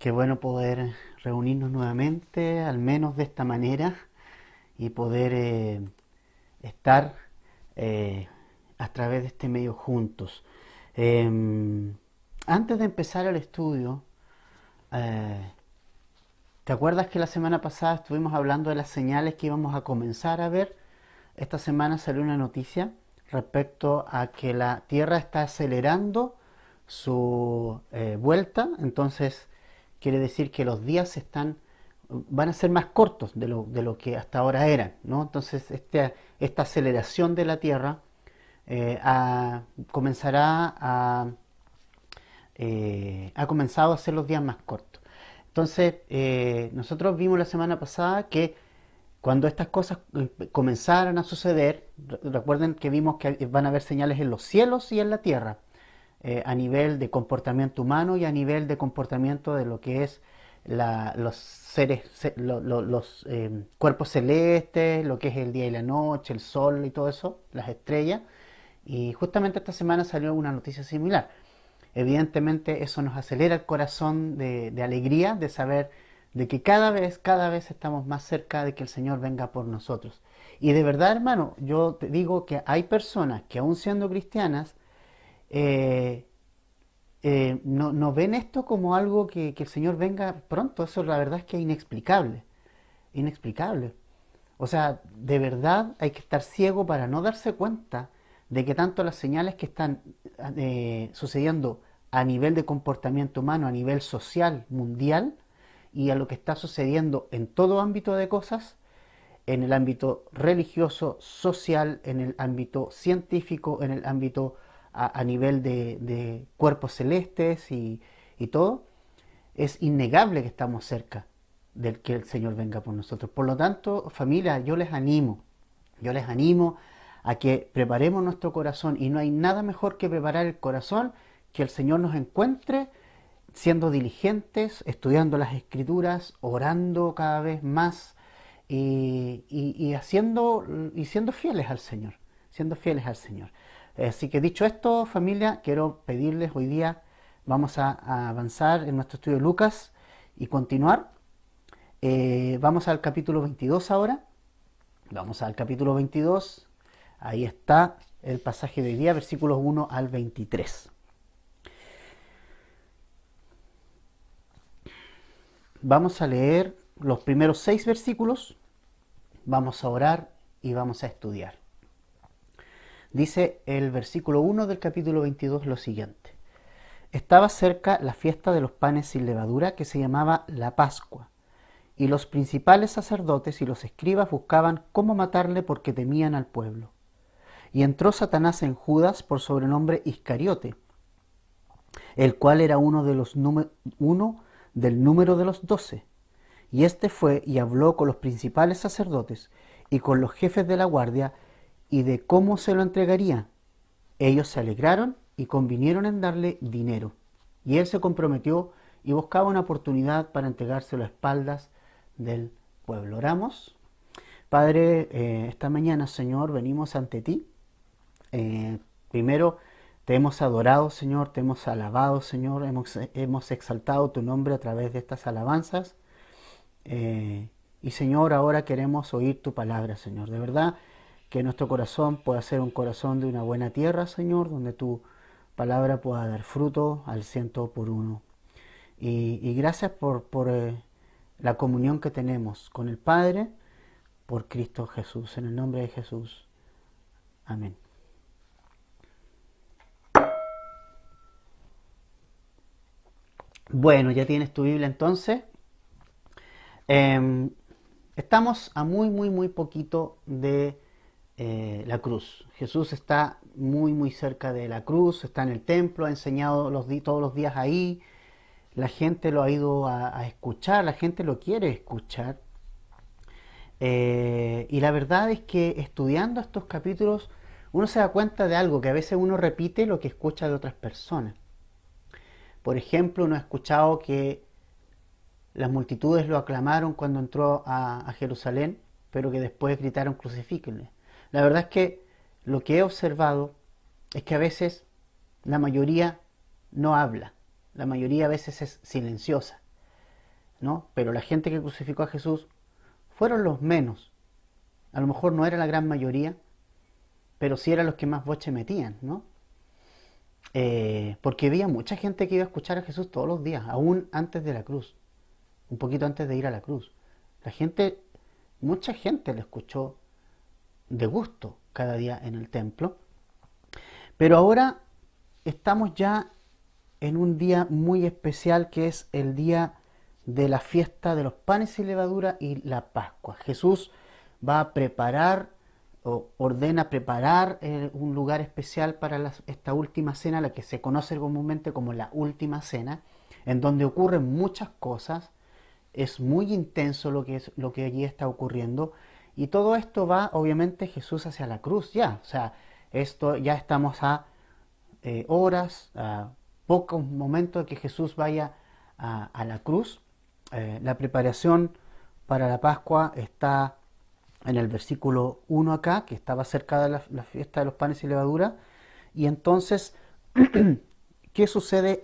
Qué bueno poder reunirnos nuevamente, al menos de esta manera, y poder estar eh, a través de este medio juntos. Eh, Antes de empezar el estudio, eh, ¿te acuerdas que la semana pasada estuvimos hablando de las señales que íbamos a comenzar a ver? Esta semana salió una noticia respecto a que la Tierra está acelerando su vuelta, entonces quiere decir que los días van a ser más cortos de lo que hasta ahora eran, ¿no? Entonces esta aceleración de la Tierra comenzará ha comenzado a hacer los días más cortos. Entonces, nosotros vimos la semana pasada que cuando estas cosas comenzaran a suceder, recuerden que vimos que van a haber señales en los cielos y en la tierra, a nivel de comportamiento humano y a nivel de comportamiento de lo que es los seres, los cuerpos celestes, lo que es el día y la noche, el sol y todo eso, las estrellas. Y justamente esta semana salió una noticia similar. Evidentemente eso nos acelera el corazón de alegría, de saber de que cada vez estamos más cerca de que el Señor venga por nosotros. Y de verdad, hermano, yo te digo que hay personas que aún siendo cristianas, eh, no ven esto como algo que el Señor venga pronto. Eso la verdad es que es inexplicable, inexplicable. O sea, de verdad hay que estar ciego para no darse cuenta de que tanto las señales que están sucediendo a nivel de comportamiento humano, a nivel social, mundial, y a lo que está sucediendo en todo ámbito de cosas, en el ámbito religioso, social, en el ámbito científico, en el ámbito a nivel de cuerpos celestes y todo, es innegable que estamos cerca del que el Señor venga por nosotros. Por lo tanto, familia, yo les animo a que preparemos nuestro corazón, y no hay nada mejor que preparar el corazón que el Señor nos encuentre siendo diligentes, estudiando las escrituras, orando cada vez más haciendo y siendo fieles al Señor, siendo fieles al Señor. Así que dicho esto, familia, quiero pedirles hoy día, vamos a avanzar en nuestro estudio de Lucas y continuar. Vamos al capítulo 22 ahora. Vamos al capítulo 22. Ahí está el pasaje de hoy día, versículos 1 al 23. Vamos a leer los primeros 6 versículos, vamos a orar y vamos a estudiar. Dice el versículo 1 del capítulo 22 lo siguiente. Estaba cerca la fiesta de los panes sin levadura, que se llamaba la Pascua, y los principales sacerdotes y los escribas buscaban cómo matarle porque temían al pueblo. Y entró Satanás en Judas, por sobrenombre Iscariote, el cual era uno del número de los 12. Y éste fue y habló con los principales sacerdotes y con los jefes de la guardia, y de cómo se lo entregaría. Ellos se alegraron y convinieron en darle dinero. Y él se comprometió y buscaba una oportunidad para entregárselo a espaldas del pueblo. Oramos. Padre, esta mañana, Señor, venimos ante ti. Primero, te hemos adorado, Señor, te hemos alabado, Señor, hemos exaltado tu nombre a través de estas alabanzas. Y Señor, ahora queremos oír tu palabra, Señor. De verdad, que nuestro corazón pueda ser un corazón de una buena tierra, Señor, donde tu palabra pueda dar fruto al 100 por 1. Y gracias por la comunión que tenemos con el Padre, por Cristo Jesús. En el nombre de Jesús. Amén. Bueno, ya tienes tu Biblia entonces. Eh, Estamos a muy poquito de la cruz. Jesús está muy cerca de la cruz, está en el templo, ha enseñado todos los días ahí. La gente lo ha ido a escuchar, la gente lo quiere escuchar. Y la verdad es que estudiando estos capítulos uno se da cuenta de algo, que a veces uno repite lo que escucha de otras personas. Por ejemplo, uno ha escuchado que las multitudes lo aclamaron cuando entró a Jerusalén, pero que después gritaron crucifíquenle. La verdad es que lo que he observado es que a veces la mayoría no habla, la mayoría a veces es silenciosa. ¿no? Pero la gente que crucificó a Jesús fueron los menos. A lo mejor no era la gran mayoría, pero sí eran los que más boche metían, ¿no? Porque había mucha gente que iba a escuchar a Jesús todos los días, aún antes de la cruz, un poquito antes de ir a la cruz. La gente, mucha gente le escuchó de gusto cada día en el templo, pero ahora estamos ya en un día muy especial que es el día de la fiesta de los panes y levadura y la Pascua. Jesús va a preparar o ordena preparar un lugar especial para esta última cena, la que se conoce comúnmente como la última cena, en donde ocurren muchas cosas. Es muy intenso lo que allí está ocurriendo, y todo esto va obviamente Jesús hacia la cruz ya. O sea, esto ya estamos a horas, a pocos momentos de que Jesús vaya a la cruz. La preparación para la Pascua está en el versículo 1 acá, que estaba cerca de la fiesta de los panes y levadura. Y entonces, ¿qué sucede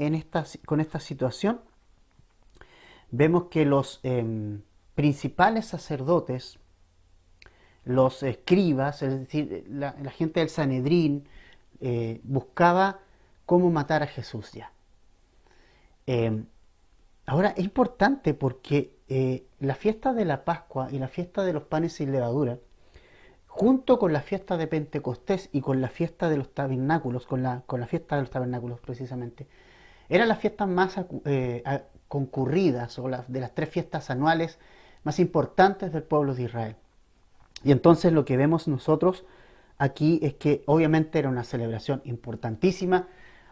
con esta situación? Vemos que los principales sacerdotes, los escribas, es decir, la gente del Sanedrín, buscaba cómo matar a Jesús ya. Eh, Ahora es importante porque la fiesta de la Pascua y la fiesta de los panes sin levadura, junto con la fiesta de Pentecostés y con la fiesta de los tabernáculos, con la fiesta de los tabernáculos precisamente, eran las fiestas más concurridas, o de las tres fiestas anuales más importantes del pueblo de Israel. Y entonces lo que vemos nosotros aquí es que obviamente era una celebración importantísima.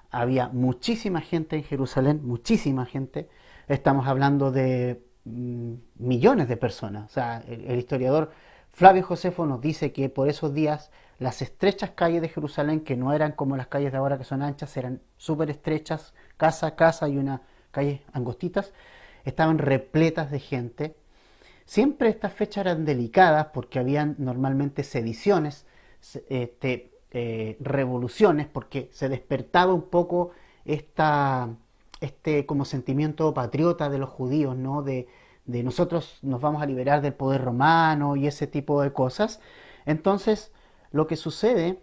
Había muchísima gente en Jerusalén, muchísima gente. Estamos hablando de millones de personas. O sea, el historiador Flavio Josefo nos dice que por esos días las estrechas calles de Jerusalén, que no eran como las calles de ahora que son anchas, eran súper estrechas, casa a casa y una calle angostitas, estaban repletas de gente. Siempre estas fechas eran delicadas porque habían normalmente sediciones, revoluciones, porque se despertaba un poco este como sentimiento patriota de los judíos, ¿no? De nosotros nos vamos a liberar del poder romano y ese tipo de cosas. Entonces, lo que sucede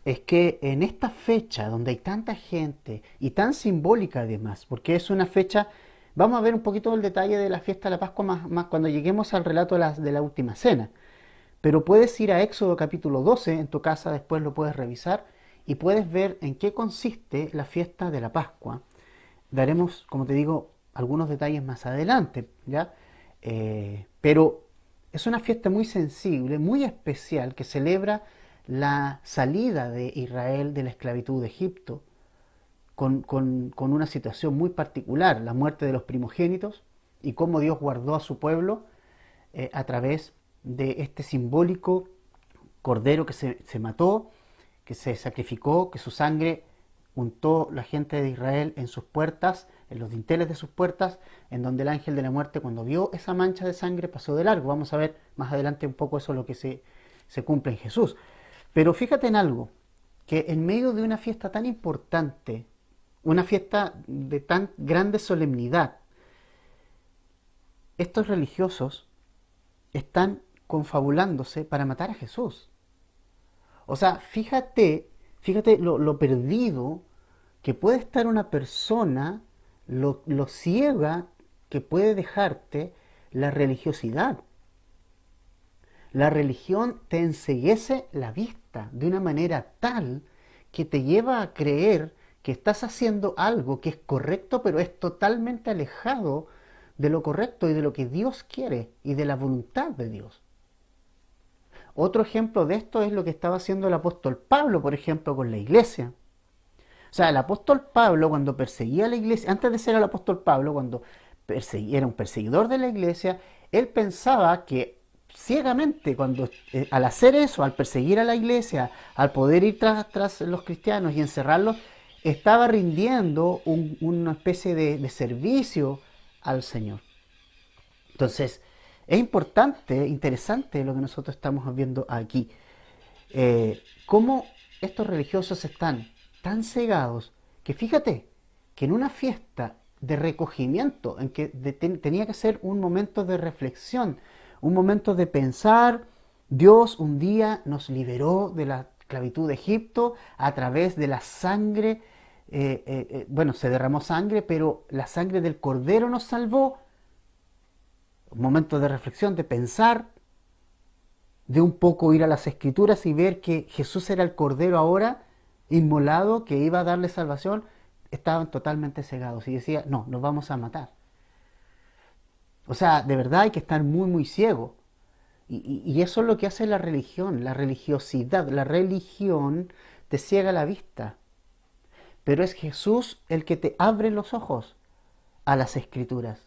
es que en esta fecha donde hay tanta gente y tan simbólica además, porque es una fecha, vamos a ver un poquito el detalle de la fiesta de la Pascua más cuando lleguemos al relato de la última cena, pero puedes ir a Éxodo capítulo 12 en tu casa, después lo puedes revisar y puedes ver en qué consiste la fiesta de la Pascua. Daremos, como te digo, algunos detalles más adelante, ¿ya? Pero es una fiesta muy sensible, muy especial, que celebra la salida de Israel de la esclavitud de Egipto, con una situación muy particular, la muerte de los primogénitos y cómo Dios guardó a su pueblo a través de este simbólico cordero que se mató, que se sacrificó, que su sangre untó la gente de Israel en sus puertas, en los dinteles de sus puertas, en donde el ángel de la muerte, cuando vio esa mancha de sangre, pasó de largo. Vamos a ver más adelante un poco eso, lo que se cumple en Jesús. Pero fíjate en algo, que en medio de una fiesta tan importante, una fiesta de tan grande solemnidad, estos religiosos están confabulándose para matar a Jesús. O sea, fíjate lo perdido que puede estar una persona, lo ciega que puede dejarte la religiosidad. La religión te enceguece la vista de una manera tal que te lleva a creer que estás haciendo algo que es correcto, pero es totalmente alejado de lo correcto y de lo que Dios quiere y de la voluntad de Dios. Otro ejemplo de esto es lo que estaba haciendo el apóstol Pablo, por ejemplo, con la iglesia. O sea, el apóstol Pablo, cuando perseguía a la iglesia, antes de ser el apóstol Pablo, cuando era un perseguidor de la iglesia, él pensaba que ciegamente, al hacer eso, al perseguir a la iglesia, al poder ir tras los cristianos y encerrarlos, estaba rindiendo una especie de servicio al Señor. Entonces, es importante, interesante lo que nosotros estamos viendo aquí. Cómo estos religiosos están tan cegados que fíjate que en una fiesta de recogimiento, en que tenía que ser un momento de reflexión, un momento de pensar. Dios un día nos liberó de la esclavitud de Egipto a través de la sangre. Bueno, se derramó sangre, pero la sangre del Cordero nos salvó. Un momento de reflexión, de pensar, de un poco ir a las Escrituras y ver que Jesús era el Cordero ahora, inmolado, que iba a darle salvación. Estaban totalmente cegados y decía, no, nos vamos a matar. O sea, de verdad hay que estar muy, muy ciego. Y eso es lo que hace la religión, la religiosidad. La religión te ciega la vista, pero es Jesús el que te abre los ojos a las Escrituras.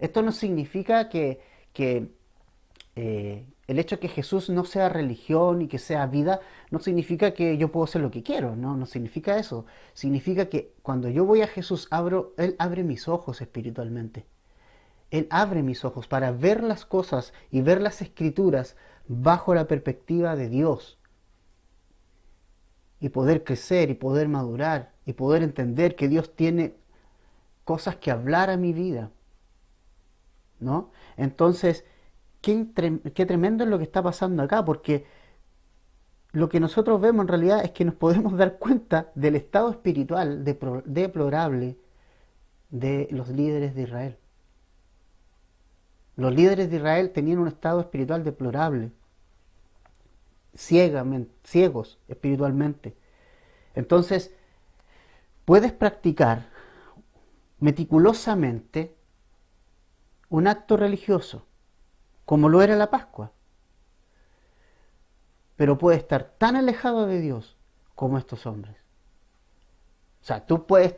Esto no significa que el hecho de que Jesús no sea religión y que sea vida, no significa que yo puedo hacer lo que quiero, no, no significa eso. Significa que cuando yo voy a Jesús, Él abre mis ojos espiritualmente. Él abre mis ojos para ver las cosas y ver las Escrituras bajo la perspectiva de Dios. Y poder crecer y poder madurar y poder entender que Dios tiene cosas que hablar a mi vida, ¿no? Entonces, qué tremendo es lo que está pasando acá, porque lo que nosotros vemos en realidad es que nos podemos dar cuenta del estado espiritual deplorable de los líderes de Israel. Los líderes de Israel tenían un estado espiritual deplorable, ciegos espiritualmente. Entonces, puedes practicar meticulosamente un acto religioso, como lo era la Pascua, pero puede estar tan alejado de Dios como estos hombres. O sea, tú puedes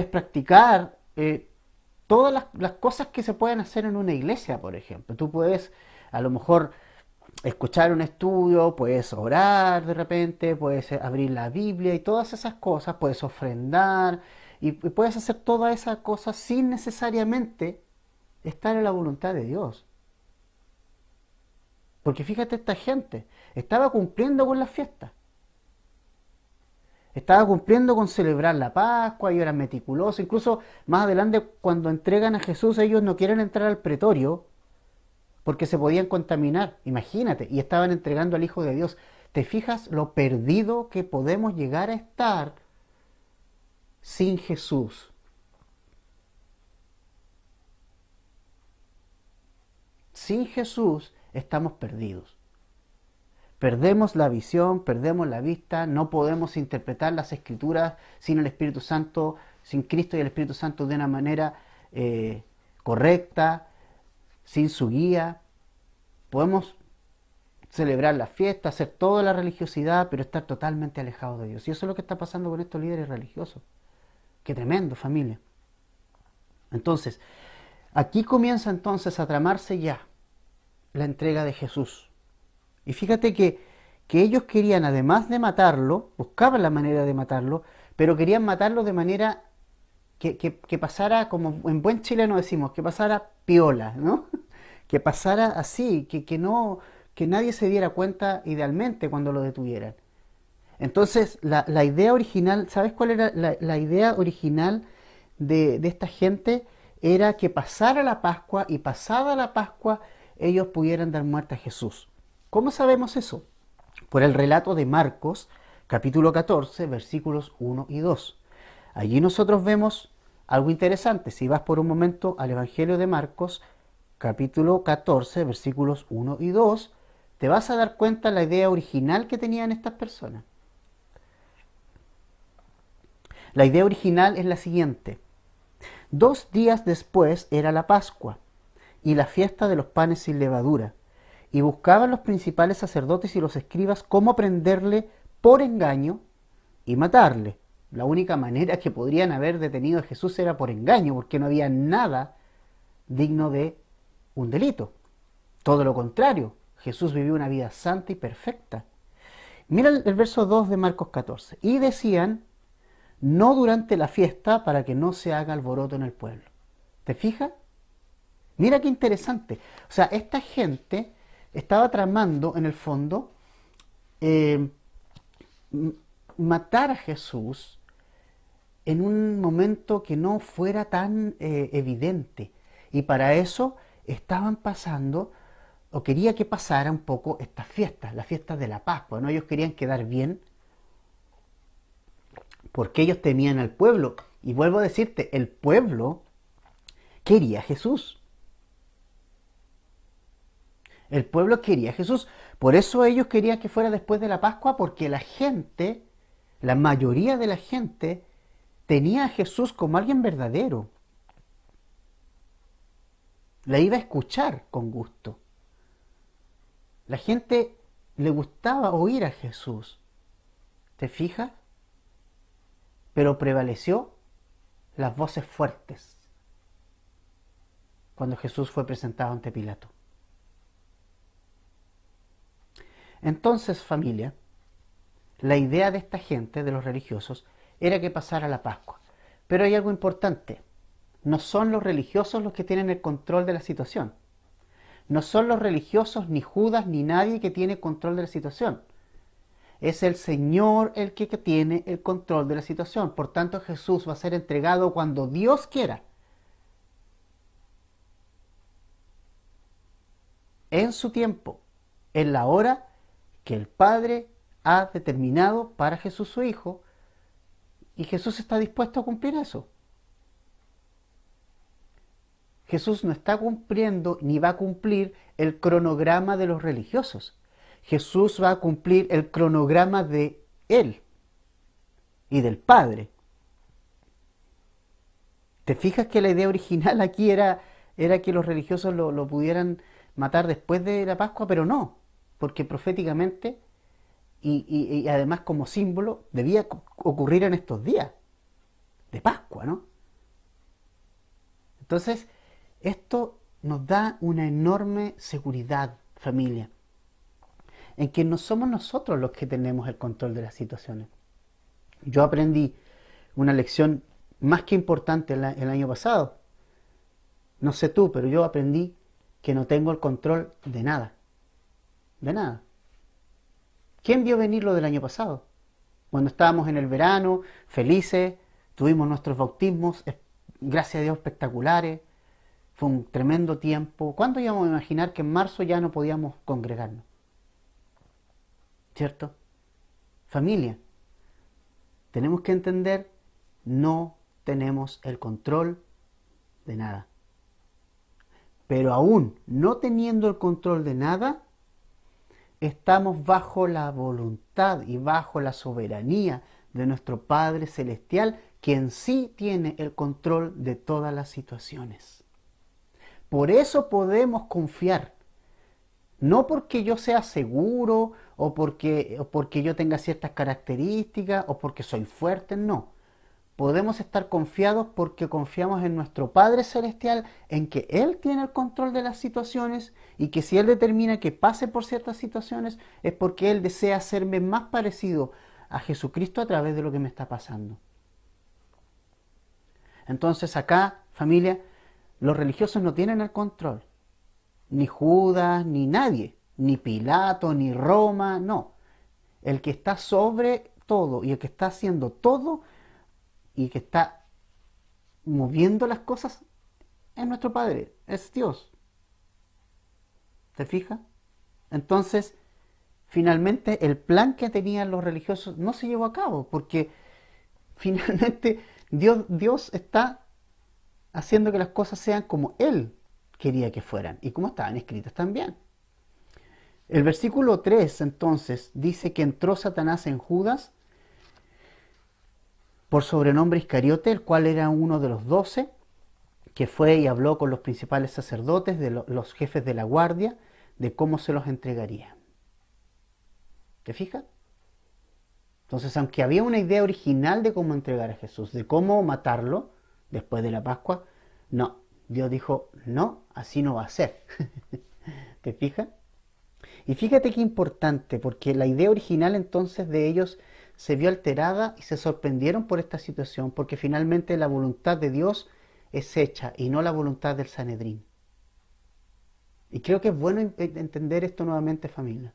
practicar todas las cosas que se pueden hacer en una iglesia, por ejemplo. Tú puedes, a lo mejor, escuchar un estudio, puedes orar de repente, puedes abrir la Biblia y todas esas cosas, puedes ofrendar y puedes hacer todas esas cosas sin necesariamente estar en la voluntad de Dios. Porque fíjate, esta gente estaba cumpliendo con las fiestas. Estaba cumpliendo con celebrar la Pascua, y eran meticulosos. Incluso más adelante, cuando entregan a Jesús, ellos no quieren entrar al pretorio porque se podían contaminar. Imagínate, y estaban entregando al Hijo de Dios. ¿Te fijas lo perdido que podemos llegar a estar sin Jesús? Sin Jesús estamos perdidos. Perdemos la visión, perdemos la vista, no podemos interpretar las Escrituras sin el Espíritu Santo, sin Cristo y el Espíritu Santo de una manera correcta, sin su guía. Podemos celebrar la fiesta, hacer toda la religiosidad, pero estar totalmente alejados de Dios. Y eso es lo que está pasando con estos líderes religiosos. Qué tremendo, familia. Entonces, aquí comienza entonces a tramarse ya la entrega de Jesús. Y fíjate que ellos querían, además de matarlo, buscaban la manera de matarlo, pero querían matarlo de manera que pasara, como en buen chileno decimos, que pasara piola, ¿no? Que pasara así, que nadie se diera cuenta idealmente cuando lo detuvieran. Entonces, la idea original, ¿sabes cuál era la idea original de esta gente? Era que pasara la Pascua y pasada la Pascua ellos pudieran dar muerte a Jesús. ¿Cómo sabemos eso? Por el relato de Marcos, capítulo 14, versículos 1 y 2. Allí nosotros vemos algo interesante. Si vas por un momento al Evangelio de Marcos, capítulo 14, versículos 1 y 2, te vas a dar cuenta de la idea original que tenían estas personas. La idea original es la siguiente. 2 días después era la Pascua y la fiesta de los panes sin levadura, y buscaban los principales sacerdotes y los escribas cómo prenderle por engaño y matarle. La única manera que podrían haber detenido a Jesús era por engaño, porque no había nada digno de un delito. Todo lo contrario, Jesús vivió una vida santa y perfecta. Mira el verso 2 de Marcos 14. Y decían, no durante la fiesta, para que no se haga alboroto en el pueblo. ¿Te fijas? Mira qué interesante. O sea, esta gente estaba tramando, en el fondo, matar a Jesús en un momento que no fuera tan evidente. Y para eso estaban pasando, o quería que pasara un poco estas fiestas, las fiestas de la Pascua, ¿no? Ellos querían quedar bien porque ellos temían al pueblo. Y vuelvo a decirte, el pueblo quería a Jesús. El pueblo quería a Jesús. Por eso ellos querían que fuera después de la Pascua, porque la gente, la mayoría de la gente, tenía a Jesús como alguien verdadero. La iba a escuchar con gusto. La gente le gustaba oír a Jesús. ¿Te fijas? Pero prevaleció las voces fuertes cuando Jesús fue presentado ante Pilato. Entonces, familia, la idea de esta gente, de los religiosos, era que pasara la Pascua. Pero hay algo importante. No son los religiosos los que tienen el control de la situación. No son los religiosos, ni Judas, ni nadie que tiene control de la situación. Es el Señor el que tiene el control de la situación. Por tanto, Jesús va a ser entregado cuando Dios quiera. En su tiempo, en la hora que el Padre ha determinado para Jesús su Hijo, y Jesús está dispuesto a cumplir eso. Jesús no está cumpliendo ni va a cumplir el cronograma de los religiosos. Jesús va a cumplir el cronograma de Él y del Padre. ¿Te fijas que la idea original aquí era que los religiosos lo pudieran matar después de la Pascua? Pero no, porque proféticamente y además como símbolo debía ocurrir en estos días de Pascua, ¿no? Entonces, esto nos da una enorme seguridad, familia, en que no somos nosotros los que tenemos el control de las situaciones. Yo aprendí una lección más que importante el año pasado. No sé tú, pero yo aprendí que no tengo el control de nada. De nada. ¿Quién vio venir lo del año pasado? Cuando estábamos en el verano, felices, tuvimos nuestros bautismos, gracias a Dios, espectaculares. Fue un tremendo tiempo. ¿Cuándo íbamos a imaginar que en marzo ya no podíamos congregarnos? ¿Cierto? Familia, tenemos que entender, no tenemos el control de nada. Pero aún no teniendo el control de nada, estamos bajo la voluntad y bajo la soberanía de nuestro Padre Celestial, quien sí tiene el control de todas las situaciones. Por eso podemos confiar. No porque yo sea seguro o porque yo tenga ciertas características o porque soy fuerte, no. Podemos estar confiados porque confiamos en nuestro Padre Celestial, en que Él tiene el control de las situaciones y que si Él determina que pase por ciertas situaciones es porque Él desea hacerme más parecido a Jesucristo a través de lo que me está pasando. Entonces acá, familia, los religiosos no tienen el control. Ni Judas, ni nadie, ni Pilato, ni Roma, no. El que está sobre todo y el que está haciendo todo y que está moviendo las cosas es nuestro Padre, es Dios. ¿Te fijas? Entonces, finalmente el plan que tenían los religiosos no se llevó a cabo, porque finalmente Dios está haciendo que las cosas sean como Él quería que fueran y como estaban escritas también. El versículo 3 entonces dice que entró Satanás en Judas, por sobrenombre Iscariote, el cual era uno de los 12, que fue y habló con los principales sacerdotes, de los jefes de la guardia, de cómo se los entregaría. ¿Te fijas? Entonces, aunque había una idea original de cómo entregar a Jesús, de cómo matarlo después de la Pascua, no, Dios dijo, no, así no va a ser. ¿Te fijas? Y fíjate qué importante, porque la idea original entonces de ellos se vio alterada y se sorprendieron por esta situación, porque finalmente la voluntad de Dios es hecha y no la voluntad del Sanedrín. Y creo que es bueno entender esto nuevamente, familia.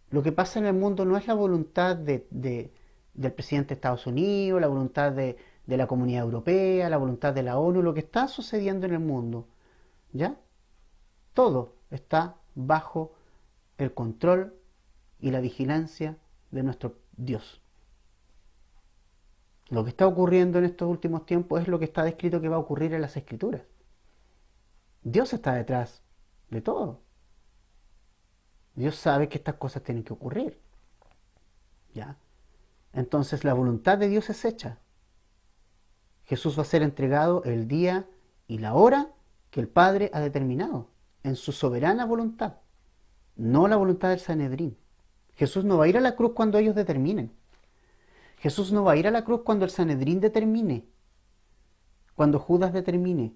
Lo que pasa en el mundo no es la voluntad de del presidente de Estados Unidos, la voluntad de la Comunidad Europea, la voluntad de la ONU, lo que está sucediendo en el mundo. ¿Ya? Todo está bajo el control y la vigilancia de nuestro Dios. Lo que está ocurriendo en estos últimos tiempos es lo que está descrito que va a ocurrir en las Escrituras. Dios está detrás de todo. Dios sabe que estas cosas tienen que ocurrir. ¿Ya? Entonces la voluntad de Dios es hecha. Jesús va a ser entregado el día y la hora que el Padre ha determinado, en su soberana voluntad, no la voluntad del Sanedrín. Jesús no va a ir a la cruz cuando ellos determinen. Jesús no va a ir a la cruz cuando el Sanedrín determine, cuando Judas determine.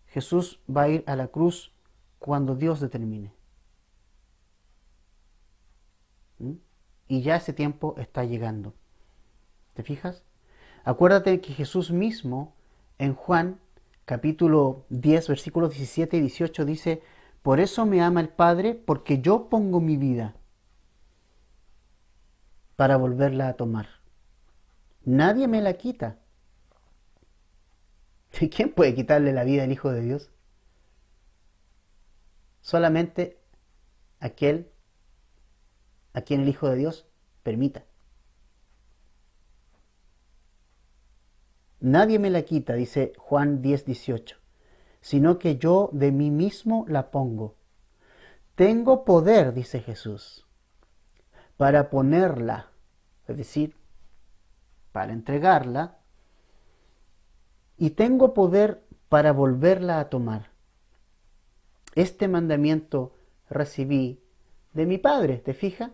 Jesús va a ir a la cruz cuando Dios determine. ¿Mm? Y ya ese tiempo está llegando. ¿Te fijas? Acuérdate que Jesús mismo en Juan capítulo 10 versículos 17 y 18 dice: por eso me ama el Padre, porque yo pongo mi vida para volverla a tomar. Nadie me la quita. ¿Quién puede quitarle la vida al Hijo de Dios? Solamente aquel a quien el Hijo de Dios permita. Nadie me la quita, dice Juan 10:18, sino que yo de mí mismo la pongo. Tengo poder, dice Jesús, para ponerla, es decir, para entregarla, y tengo poder para volverla a tomar. Este mandamiento recibí de mi Padre, ¿te fijas?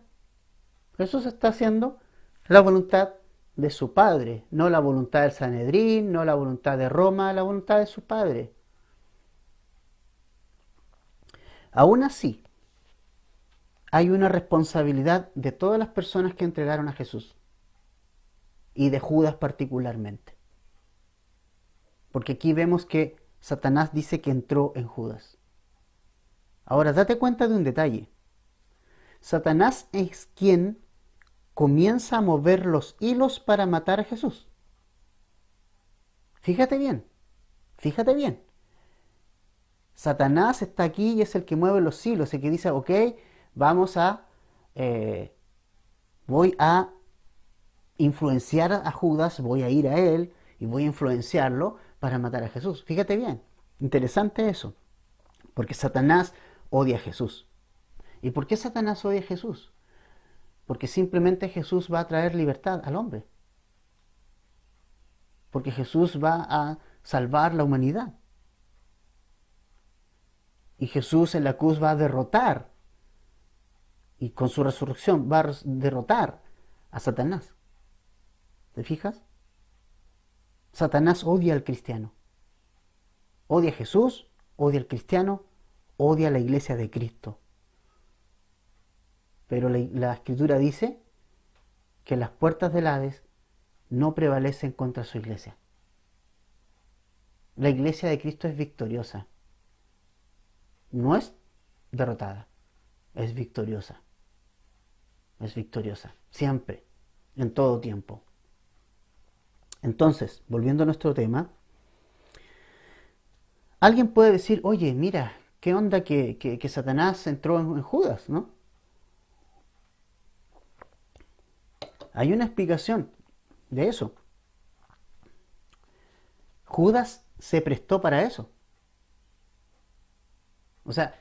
Jesús está haciendo la voluntad de su Padre, no la voluntad del Sanedrín, no la voluntad de Roma, la voluntad de su Padre. Aún así, hay una responsabilidad de todas las personas que entregaron a Jesús, y de Judas particularmente. Porque aquí vemos que Satanás dice que entró en Judas. Ahora, date cuenta de un detalle. Satanás es quien comienza a mover los hilos para matar a Jesús. Fíjate bien, fíjate bien. Satanás está aquí y es el que mueve los hilos, el que dice, ok, voy a influenciar a Judas, voy a ir a él y voy a influenciarlo para matar a Jesús. Fíjate bien, interesante eso, porque Satanás odia a Jesús. ¿Y por qué Satanás odia a Jesús? Porque simplemente Jesús va a traer libertad al hombre. Porque Jesús va a salvar la humanidad. Y Jesús en la cruz va a derrotar, y con su resurrección va a derrotar a Satanás. ¿Te fijas? Satanás odia al cristiano. Odia a Jesús, odia al cristiano, odia a la iglesia de Cristo. Pero la Escritura dice que las puertas del Hades no prevalecen contra su iglesia. La iglesia de Cristo es victoriosa. No es derrotada, es victoriosa. Es victoriosa, siempre, en todo tiempo. Entonces, volviendo a nuestro tema, alguien puede decir, oye, mira, ¿qué onda que Satanás entró en Judas, no? Hay una explicación de eso. Judas se prestó para eso. O sea,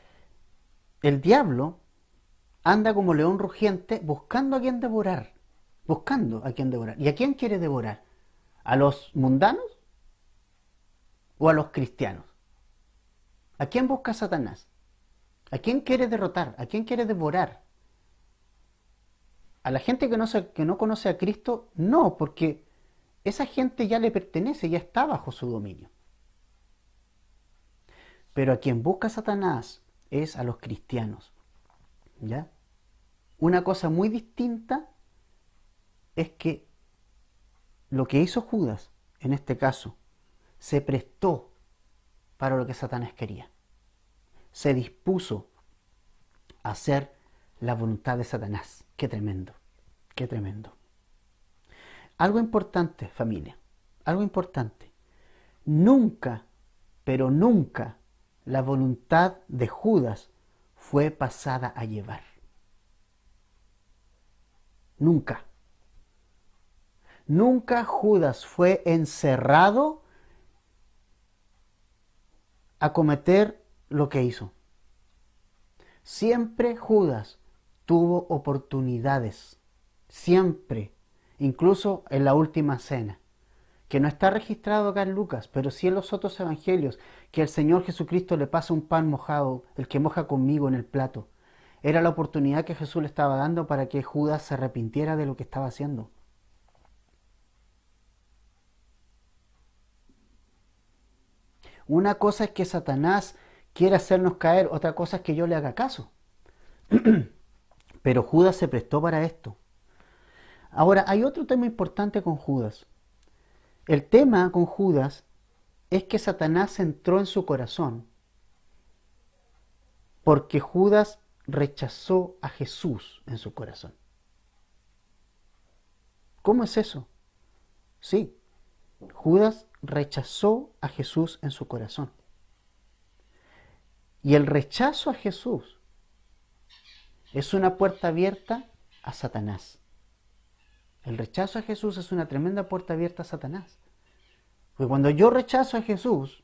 el diablo anda como león rugiente buscando a quien devorar. Buscando a quien devorar. ¿Y a quién quiere devorar? ¿A los mundanos o a los cristianos? ¿A quién busca Satanás? ¿A quién quiere derrotar? ¿A quién quiere devorar? ¿A la gente que no conoce a Cristo? No, porque esa gente ya le pertenece, ya está bajo su dominio. Pero a quien busca Satanás es a los cristianos. ¿Ya? Una cosa muy distinta es que lo que hizo Judas, en este caso, se prestó para lo que Satanás quería. Se dispuso a hacer la voluntad de Satanás. Qué tremendo, qué tremendo. Algo importante, familia, algo importante. Nunca, pero nunca, la voluntad de Judas fue pasada a llevar. Nunca. Nunca Judas fue encerrado a cometer lo que hizo. Siempre Judas tuvo oportunidades. Siempre. Incluso en la última cena. Que no está registrado acá en Lucas, pero sí en los otros evangelios, que el Señor Jesucristo le pasa un pan mojado, el que moja conmigo en el plato. Era la oportunidad que Jesús le estaba dando para que Judas se arrepintiera de lo que estaba haciendo. Una cosa es que Satanás quiere hacernos caer, otra cosa es que yo le haga caso. Pero Judas se prestó para esto. Ahora, hay otro tema importante con Judas. El tema con Judas es que Satanás entró en su corazón porque Judas rechazó a Jesús en su corazón. ¿Cómo es eso? Sí, Judas rechazó a Jesús en su corazón. Y el rechazo a Jesús es una puerta abierta a Satanás. El rechazo a Jesús es una tremenda puerta abierta a Satanás. Porque cuando yo rechazo a Jesús,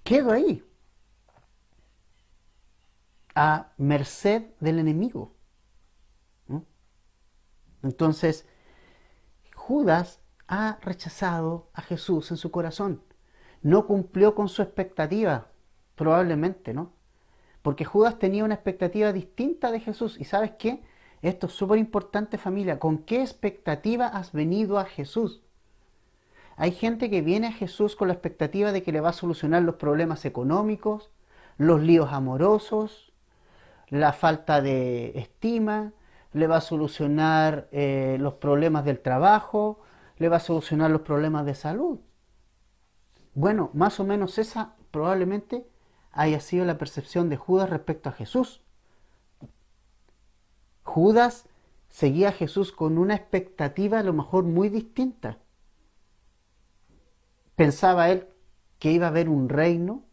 quedo ahí, a merced del enemigo. ¿No? Entonces, Judas ha rechazado a Jesús en su corazón. No cumplió con su expectativa, probablemente, ¿no? Porque Judas tenía una expectativa distinta de Jesús. ¿Y sabes qué? Esto es súper importante, familia. ¿Con qué expectativa has venido a Jesús? Hay gente que viene a Jesús con la expectativa de que le va a solucionar los problemas económicos, los líos amorosos, la falta de estima, le va a solucionar los problemas del trabajo, le va a solucionar los problemas de salud. Bueno, más o menos esa probablemente haya sido la percepción de Judas respecto a Jesús. Judas seguía a Jesús con una expectativa a lo mejor muy distinta. Pensaba él que iba a haber un reino,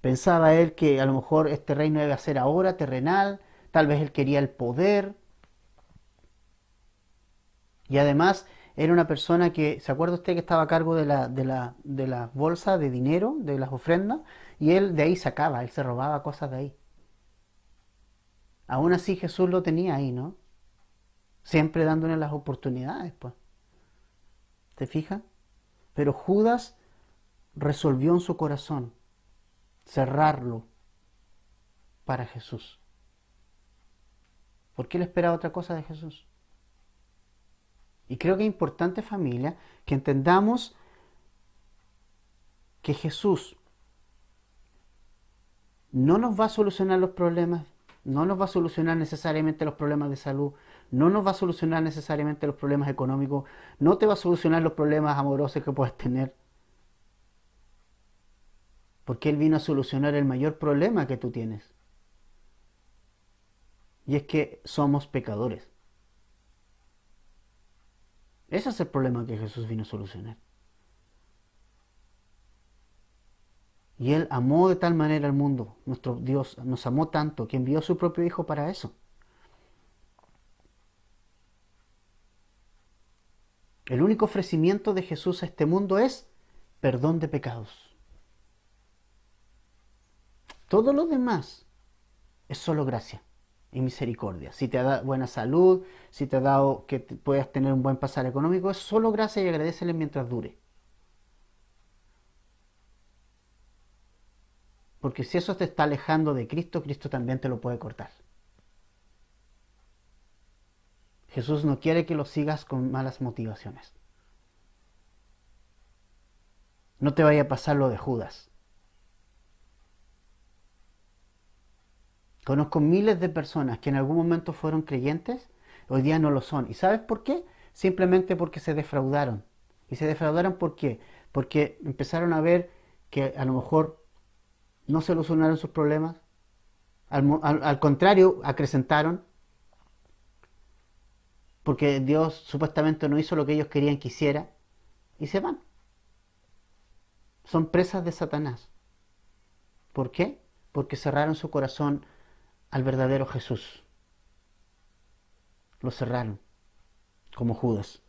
pensaba él que a lo mejor este reino iba a ser ahora terrenal, tal vez él quería el poder. Y además era una persona que, ¿se acuerda usted que estaba a cargo de la bolsa de dinero, de las ofrendas? Y él de ahí sacaba, él se robaba cosas de ahí. Aún así Jesús lo tenía ahí, ¿no? Siempre dándole las oportunidades, pues. ¿Te fijas? Pero Judas resolvió en su corazón cerrarlo para Jesús. ¿Por qué él esperaba otra cosa de Jesús? Y creo que es importante, familia, que entendamos que Jesús no nos va a solucionar los problemas, no nos va a solucionar necesariamente los problemas de salud, no nos va a solucionar necesariamente los problemas económicos, no te va a solucionar los problemas amorosos que puedas tener. Porque Él vino a solucionar el mayor problema que tú tienes. Y es que somos pecadores. Ese es el problema que Jesús vino a solucionar. Y Él amó de tal manera al mundo, nuestro Dios nos amó tanto que envió a su propio Hijo para eso. El único ofrecimiento de Jesús a este mundo es perdón de pecados. Todo lo demás es solo gracia y misericordia. Si te da buena salud, si te ha dado que puedas tener un buen pasar económico, es solo gracia y agradecele mientras dure. Porque si eso te está alejando de Cristo, Cristo también te lo puede cortar. Jesús no quiere que lo sigas con malas motivaciones. No te vaya a pasar lo de Judas. Conozco miles de personas que en algún momento fueron creyentes, hoy día no lo son. ¿Y sabes por qué? Simplemente porque se defraudaron. ¿Y se defraudaron por qué? Porque empezaron a ver que a lo mejor no solucionaron sus problemas, al contrario, acrecentaron, porque Dios supuestamente no hizo lo que ellos querían que hiciera, y se van. Son presas de Satanás. ¿Por qué? Porque cerraron su corazón al verdadero Jesús. Lo cerraron, como Judas.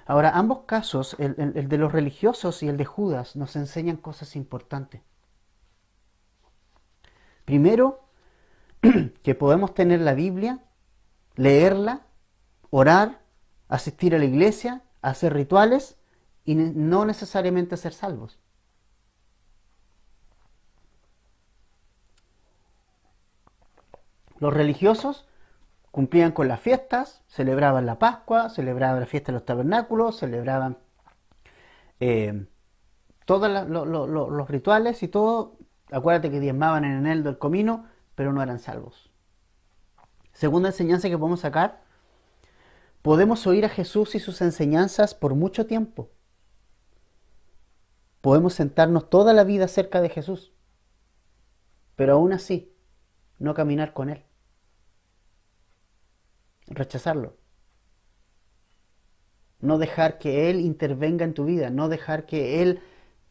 Ahora, ambos casos, el de los religiosos y el de Judas, nos enseñan cosas importantes. Primero, que podemos tener la Biblia, leerla, orar, asistir a la iglesia, hacer rituales y no necesariamente ser salvos. Los religiosos cumplían con las fiestas, celebraban la Pascua, celebraban la fiesta de los tabernáculos, celebraban eh, todos los rituales y todo. Acuérdate que diezmaban en eneldo el comino, pero no eran salvos. Segunda enseñanza que podemos sacar: podemos oír a Jesús y sus enseñanzas por mucho tiempo. Podemos sentarnos toda la vida cerca de Jesús, pero aún así no caminar con Él. Rechazarlo. No dejar que Él intervenga en tu vida, no dejar que Él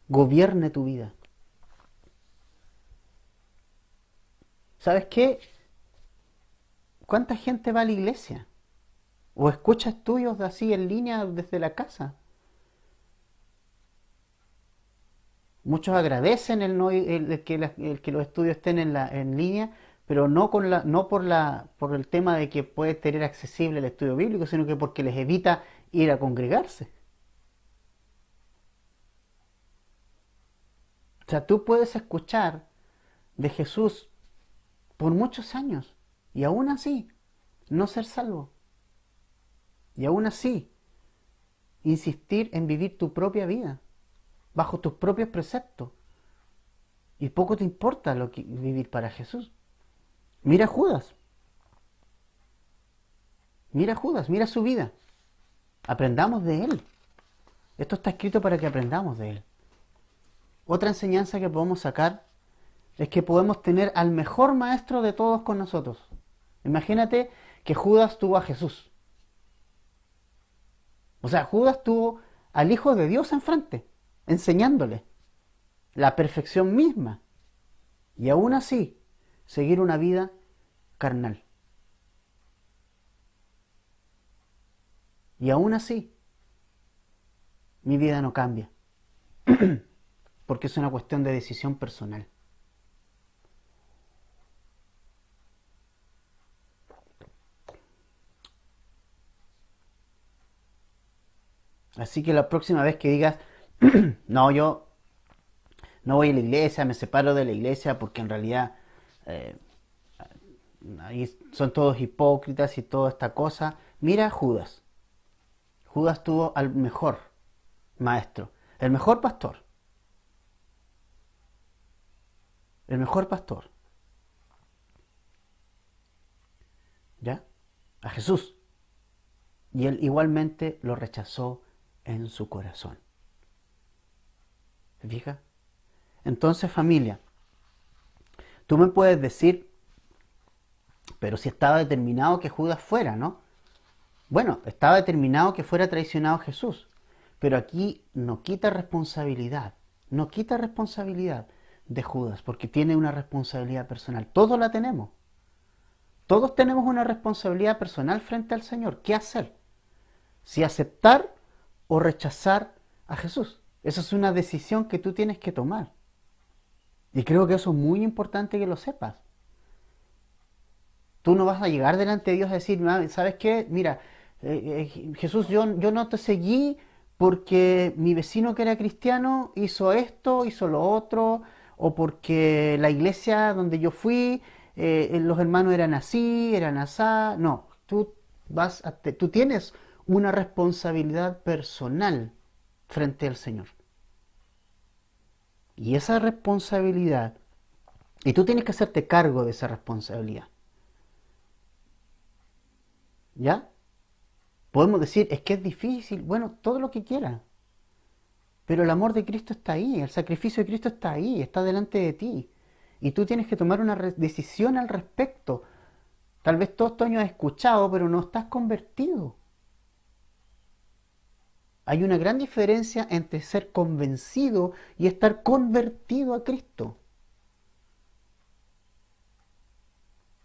gobierne tu vida. ¿Sabes qué? ¿Cuánta gente va a la iglesia? ¿O escucha estudios así en línea desde la casa? Muchos agradecen el que los estudios estén en línea, pero no por el tema de que puede tener accesible el estudio bíblico, sino que porque les evita ir a congregarse. O sea, tú puedes escuchar de Jesús por muchos años y aún así no ser salvo. Y aún así insistir en vivir tu propia vida bajo tus propios preceptos. Y poco te importa vivir para Jesús. Mira a Judas. Mira a Judas, mira su vida. Aprendamos de él. Esto está escrito para que aprendamos de él. Otra enseñanza que podemos sacar es que podemos tener al mejor maestro de todos con nosotros. Imagínate que Judas tuvo a Jesús. O sea, Judas tuvo al Hijo de Dios enfrente, enseñándole la perfección misma. Y aún así, seguir una vida carnal. Y aún así, mi vida no cambia. Porque es una cuestión de decisión personal. Así que la próxima vez que digas, no, yo no voy a la iglesia, me separo de la iglesia porque en realidad eh, ahí son todos hipócritas y toda esta cosa. Mira a Judas. Judas tuvo al mejor maestro, el mejor pastor. El mejor pastor. ¿Ya? A Jesús. Y él igualmente lo rechazó en su corazón. ¿Se fija? Entonces, familia, tú me puedes decir, pero si estaba determinado que Judas fuera, ¿no? Bueno, estaba determinado que fuera traicionado Jesús, pero aquí no quita responsabilidad de Judas, porque tiene una responsabilidad personal. Todos la tenemos. Todos tenemos una responsabilidad personal frente al Señor. ¿Qué hacer? Si aceptar o rechazar a Jesús. Esa es una decisión que tú tienes que tomar. Y creo que eso es muy importante que lo sepas. Tú no vas a llegar delante de Dios a decir, ¿sabes qué? Mira, Jesús, yo no te seguí porque mi vecino que era cristiano hizo esto, hizo lo otro, o porque la iglesia donde yo fui, los hermanos eran así, eran asá. No, tú tienes una responsabilidad personal frente al Señor. Y esa responsabilidad, y tú tienes que hacerte cargo de esa responsabilidad. ¿Ya? Podemos decir, es que es difícil, bueno, todo lo que quieras. Pero el amor de Cristo está ahí, el sacrificio de Cristo está ahí, está delante de ti. Y tú tienes que tomar una decisión al respecto. Tal vez todos estos años has escuchado, pero no estás convertido. Hay una gran diferencia entre ser convencido y estar convertido a Cristo.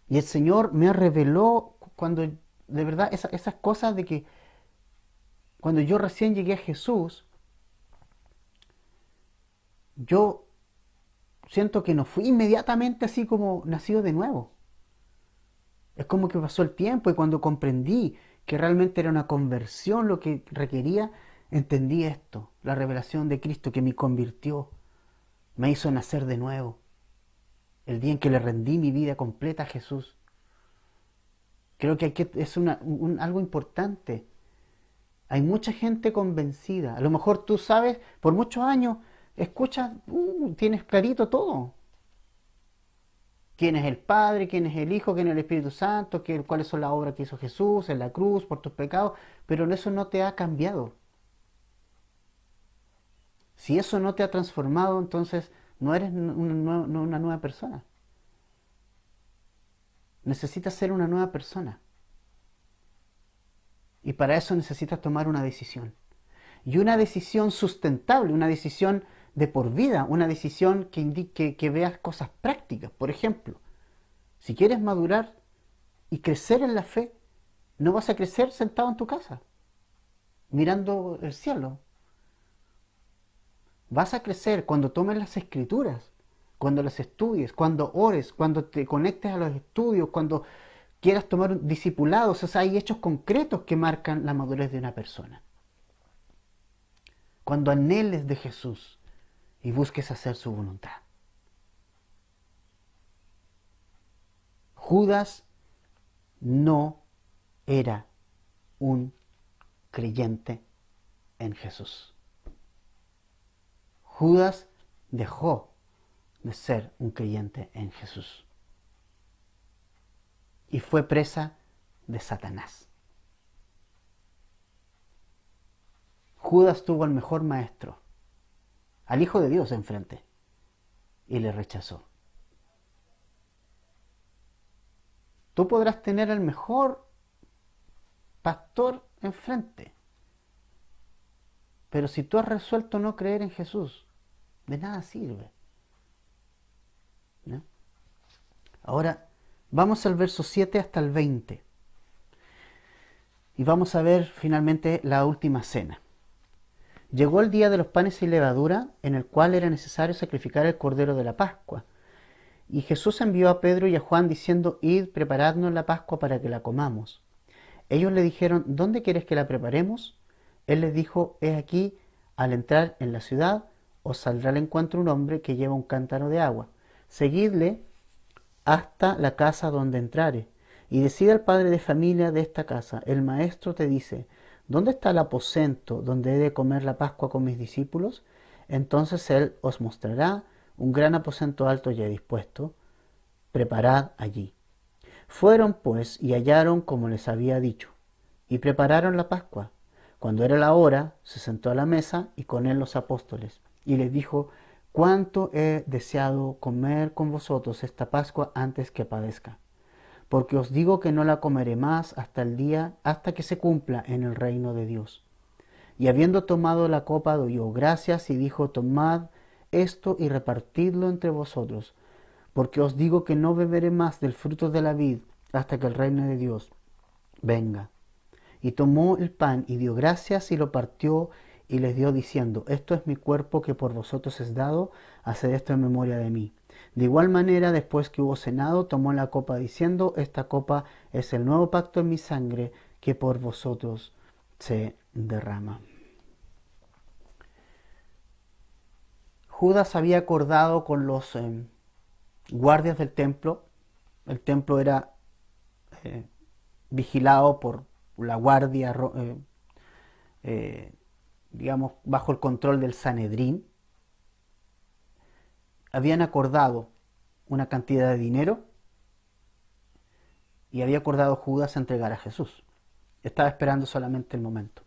Y el Señor me reveló cuando, de verdad, esas cosas de que cuando yo recién llegué a Jesús, yo siento que no fui inmediatamente así como nacido de nuevo. Es como que pasó el tiempo y cuando comprendí que realmente era una conversión lo que requería, entendí esto, la revelación de Cristo que me convirtió, me hizo nacer de nuevo. El día en que le rendí mi vida completa a Jesús. Creo que es algo importante. Hay mucha gente convencida. A lo mejor tú sabes, por muchos años, escuchas, tienes clarito todo. Quién es el Padre, quién es el Hijo, quién es el Espíritu Santo, cuáles son las obras que hizo Jesús en la cruz por tus pecados, pero eso no te ha cambiado. Si eso no te ha transformado, entonces no eres una nueva persona. Necesitas ser una nueva persona. Y para eso necesitas tomar una decisión. Y una decisión sustentable, una decisión de por vida, una decisión que indique que veas cosas prácticas. Por ejemplo, si quieres madurar y crecer en la fe, no vas a crecer sentado en tu casa, mirando el cielo. Vas a crecer cuando tomes las escrituras, cuando las estudies, cuando ores, cuando te conectes a los estudios, cuando quieras tomar discipulados. O sea, hay hechos concretos que marcan la madurez de una persona. Cuando anheles de Jesús y busques hacer su voluntad. Judas no era un creyente en Jesús. Judas dejó de ser un creyente en Jesús y fue presa de Satanás. Judas tuvo al mejor maestro, al Hijo de Dios enfrente, y le rechazó. Tú podrás tener al mejor pastor enfrente, pero si tú has resuelto no creer en Jesús, de nada sirve. ¿No? Ahora, vamos al verso 7 hasta el 20. Y vamos a ver finalmente la última cena. Llegó el día de los panes sin levadura, en el cual era necesario sacrificar el cordero de la Pascua. Y Jesús envió a Pedro y a Juan diciendo, id, preparadnos la Pascua para que la comamos. Ellos le dijeron, ¿dónde quieres que la preparemos? Él les dijo, he aquí, al entrar en la ciudad, os saldrá al encuentro un hombre que lleva un cántaro de agua. Seguidle hasta la casa donde entrare, y decid al padre de familia de esta casa, el maestro te dice, ¿dónde está el aposento donde he de comer la Pascua con mis discípulos? Entonces él os mostrará un gran aposento alto ya dispuesto, preparad allí. Fueron pues y hallaron como les había dicho, y prepararon la Pascua. Cuando era la hora, se sentó a la mesa y con él los apóstoles, y les dijo, cuánto he deseado comer con vosotros esta Pascua antes que padezca. Porque os digo que no la comeré más hasta el día, hasta que se cumpla en el reino de Dios. Y habiendo tomado la copa, dio gracias y dijo, tomad esto y repartidlo entre vosotros, porque os digo que no beberé más del fruto de la vid hasta que el reino de Dios venga. Y tomó el pan y dio gracias y lo partió y les dio diciendo, esto es mi cuerpo que por vosotros es dado, haced esto en memoria de mí. De igual manera, después que hubo cenado, tomó la copa diciendo, esta copa es el nuevo pacto en mi sangre que por vosotros se derrama. Judas había acordado con los guardias del templo. El templo era vigilado por la guardia, digamos, bajo el control del Sanedrín. Habían acordado una cantidad de dinero y había acordado Judas entregar a Jesús. Estaba esperando solamente el momento.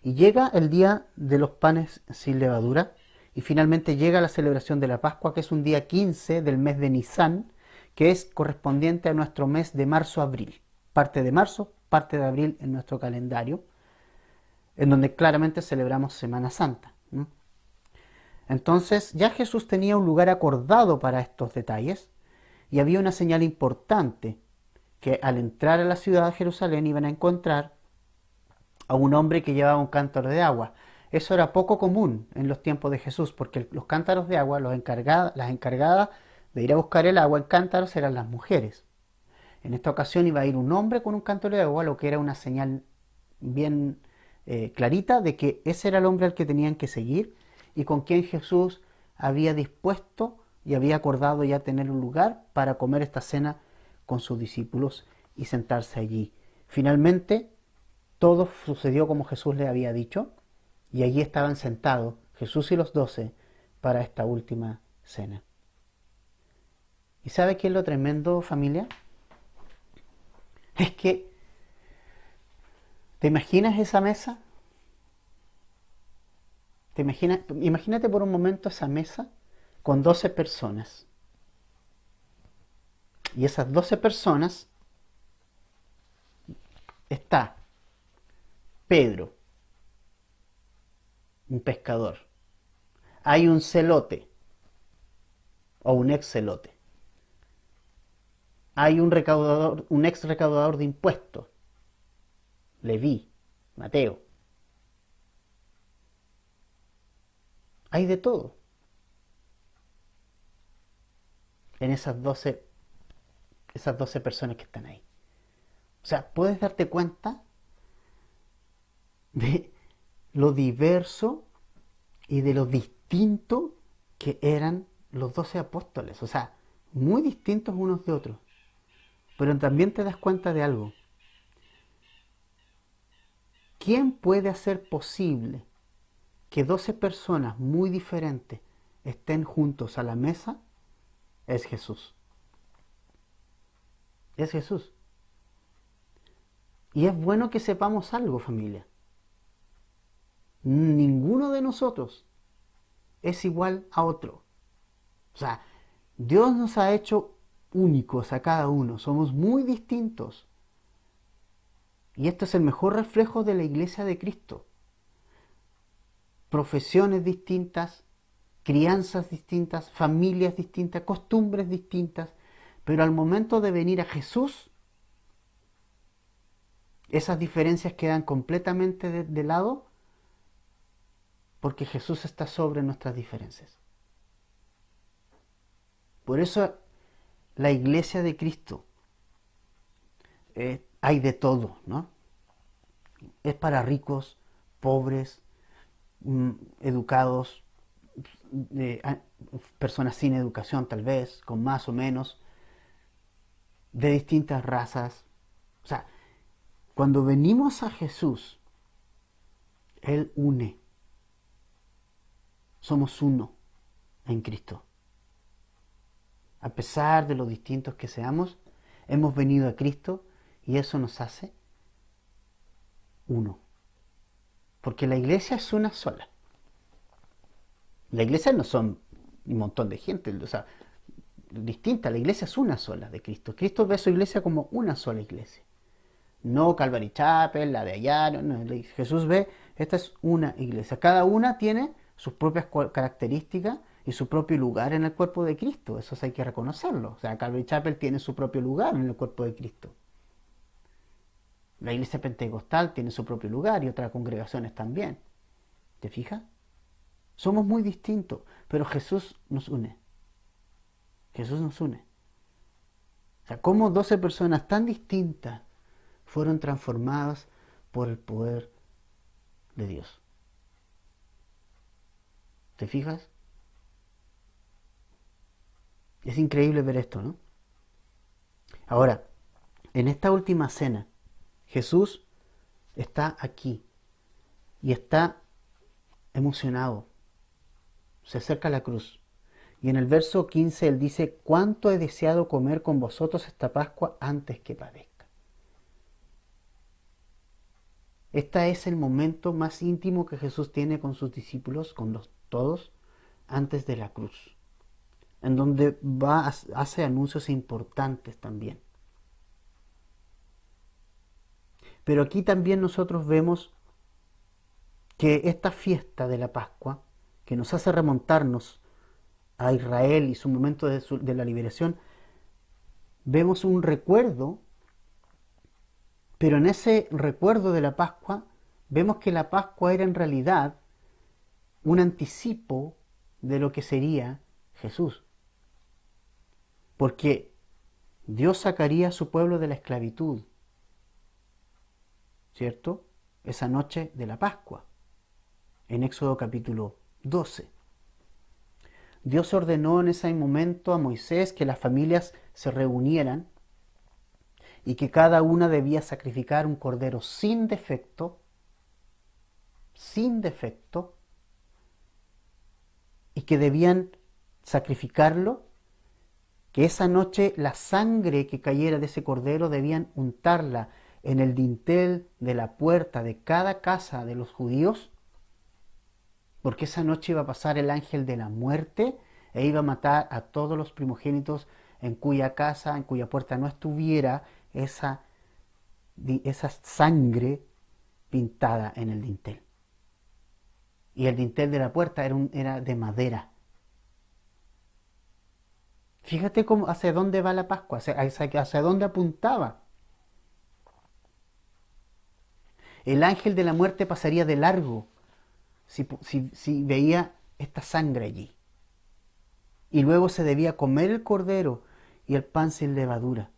Y llega el día de los panes sin levadura y finalmente llega la celebración de la Pascua, que es un día 15 del mes de Nisán, que es correspondiente a nuestro mes de marzo-abril. Parte de marzo, parte de abril en nuestro calendario, en donde claramente celebramos Semana Santa. Entonces ya Jesús tenía un lugar acordado para estos detalles y había una señal importante, que al entrar a la ciudad de Jerusalén iban a encontrar a un hombre que llevaba un cántaro de agua. Eso era poco común en los tiempos de Jesús, porque los cántaros de agua, las encargadas de ir a buscar el agua en cántaros eran las mujeres. En esta ocasión iba a ir un hombre con un cántaro de agua, lo que era una señal bien clarita de que ese era el hombre al que tenían que seguir y con quien Jesús había dispuesto y había acordado ya tener un lugar para comer esta cena con sus discípulos y sentarse allí. Finalmente, todo sucedió como Jesús le había dicho y allí estaban sentados Jesús y los 12 para esta última cena. ¿Y sabe qué es lo tremendo, familia? Es que, ¿te imaginas esa mesa? Imagínate por un momento esa mesa con 12 personas. Y esas 12 personas está Pedro, un pescador. Hay un celote o un ex celote. Hay un recaudador, un ex recaudador de impuestos, Leví, Mateo. Hay de todo en esas 12 personas que están ahí. O sea, puedes darte cuenta de lo diverso y de lo distinto que eran los 12 apóstoles. O sea, muy distintos unos de otros. Pero también te das cuenta de algo. ¿Quién puede hacer posible que 12 personas muy diferentes estén juntos a la mesa? Es Jesús. Es Jesús. Y es bueno que sepamos algo, familia. Ninguno de nosotros es igual a otro. O sea, Dios nos ha hecho únicos a cada uno. Somos muy distintos. Y esto es el mejor reflejo de la iglesia de Cristo. Profesiones distintas, crianzas distintas, familias distintas, costumbres distintas. Pero al momento de venir a Jesús, esas diferencias quedan completamente de lado porque Jesús está sobre nuestras diferencias. Por eso la iglesia de Cristo hay de todo, ¿no? Es para ricos, pobres, educados, personas sin educación tal vez, con más o menos, de distintas razas. O sea, cuando venimos a Jesús, Él une. Somos uno en Cristo. A pesar de lo distintos que seamos, hemos venido a Cristo y eso nos hace uno. Porque la iglesia es una sola. La iglesia no son un montón de gente, o sea, distinta. La iglesia es una sola de Cristo. Cristo ve a su iglesia como una sola iglesia. No Calvary Chapel, la de allá. No. Jesús ve, esta es una iglesia. Cada una tiene sus propias características y su propio lugar en el cuerpo de Cristo. Eso hay que reconocerlo. O sea, Calvary Chapel tiene su propio lugar en el cuerpo de Cristo. La iglesia pentecostal tiene su propio lugar y otras congregaciones también. ¿Te fijas? Somos muy distintos, pero Jesús nos une. Jesús nos une. O sea, cómo 12 personas tan distintas fueron transformadas por el poder de Dios. ¿Te fijas? Es increíble ver esto, ¿no? Ahora, en esta última cena, Jesús está aquí y está emocionado. Se acerca a la cruz. Y en el verso 15 él dice, ¿cuánto he deseado comer con vosotros esta Pascua antes que padezca? Este es el momento más íntimo que Jesús tiene con sus discípulos, con todos, antes de la cruz. en donde hace anuncios importantes también. Pero aquí también nosotros vemos que esta fiesta de la Pascua, que nos hace remontarnos a Israel y su momento de la liberación, vemos un recuerdo, pero en ese recuerdo de la Pascua vemos que la Pascua era en realidad un anticipo de lo que sería Jesús. Porque Dios sacaría a su pueblo de la esclavitud, ¿cierto? Esa noche de la Pascua, en Éxodo capítulo 12. Dios ordenó en ese momento a Moisés que las familias se reunieran y que cada una debía sacrificar un cordero sin defecto, y que debían sacrificarlo, que esa noche la sangre que cayera de ese cordero debían untarla en el dintel de la puerta de cada casa de los judíos, porque esa noche iba a pasar el ángel de la muerte e iba a matar a todos los primogénitos en cuya casa, en cuya puerta no estuviera esa sangre pintada en el dintel. Y el dintel de la puerta era de madera. Fíjate hacia dónde va la Pascua, hacia dónde apuntaba. El ángel de la muerte pasaría de largo si veía esta sangre allí. Y luego se debía comer el cordero y el pan sin levadura.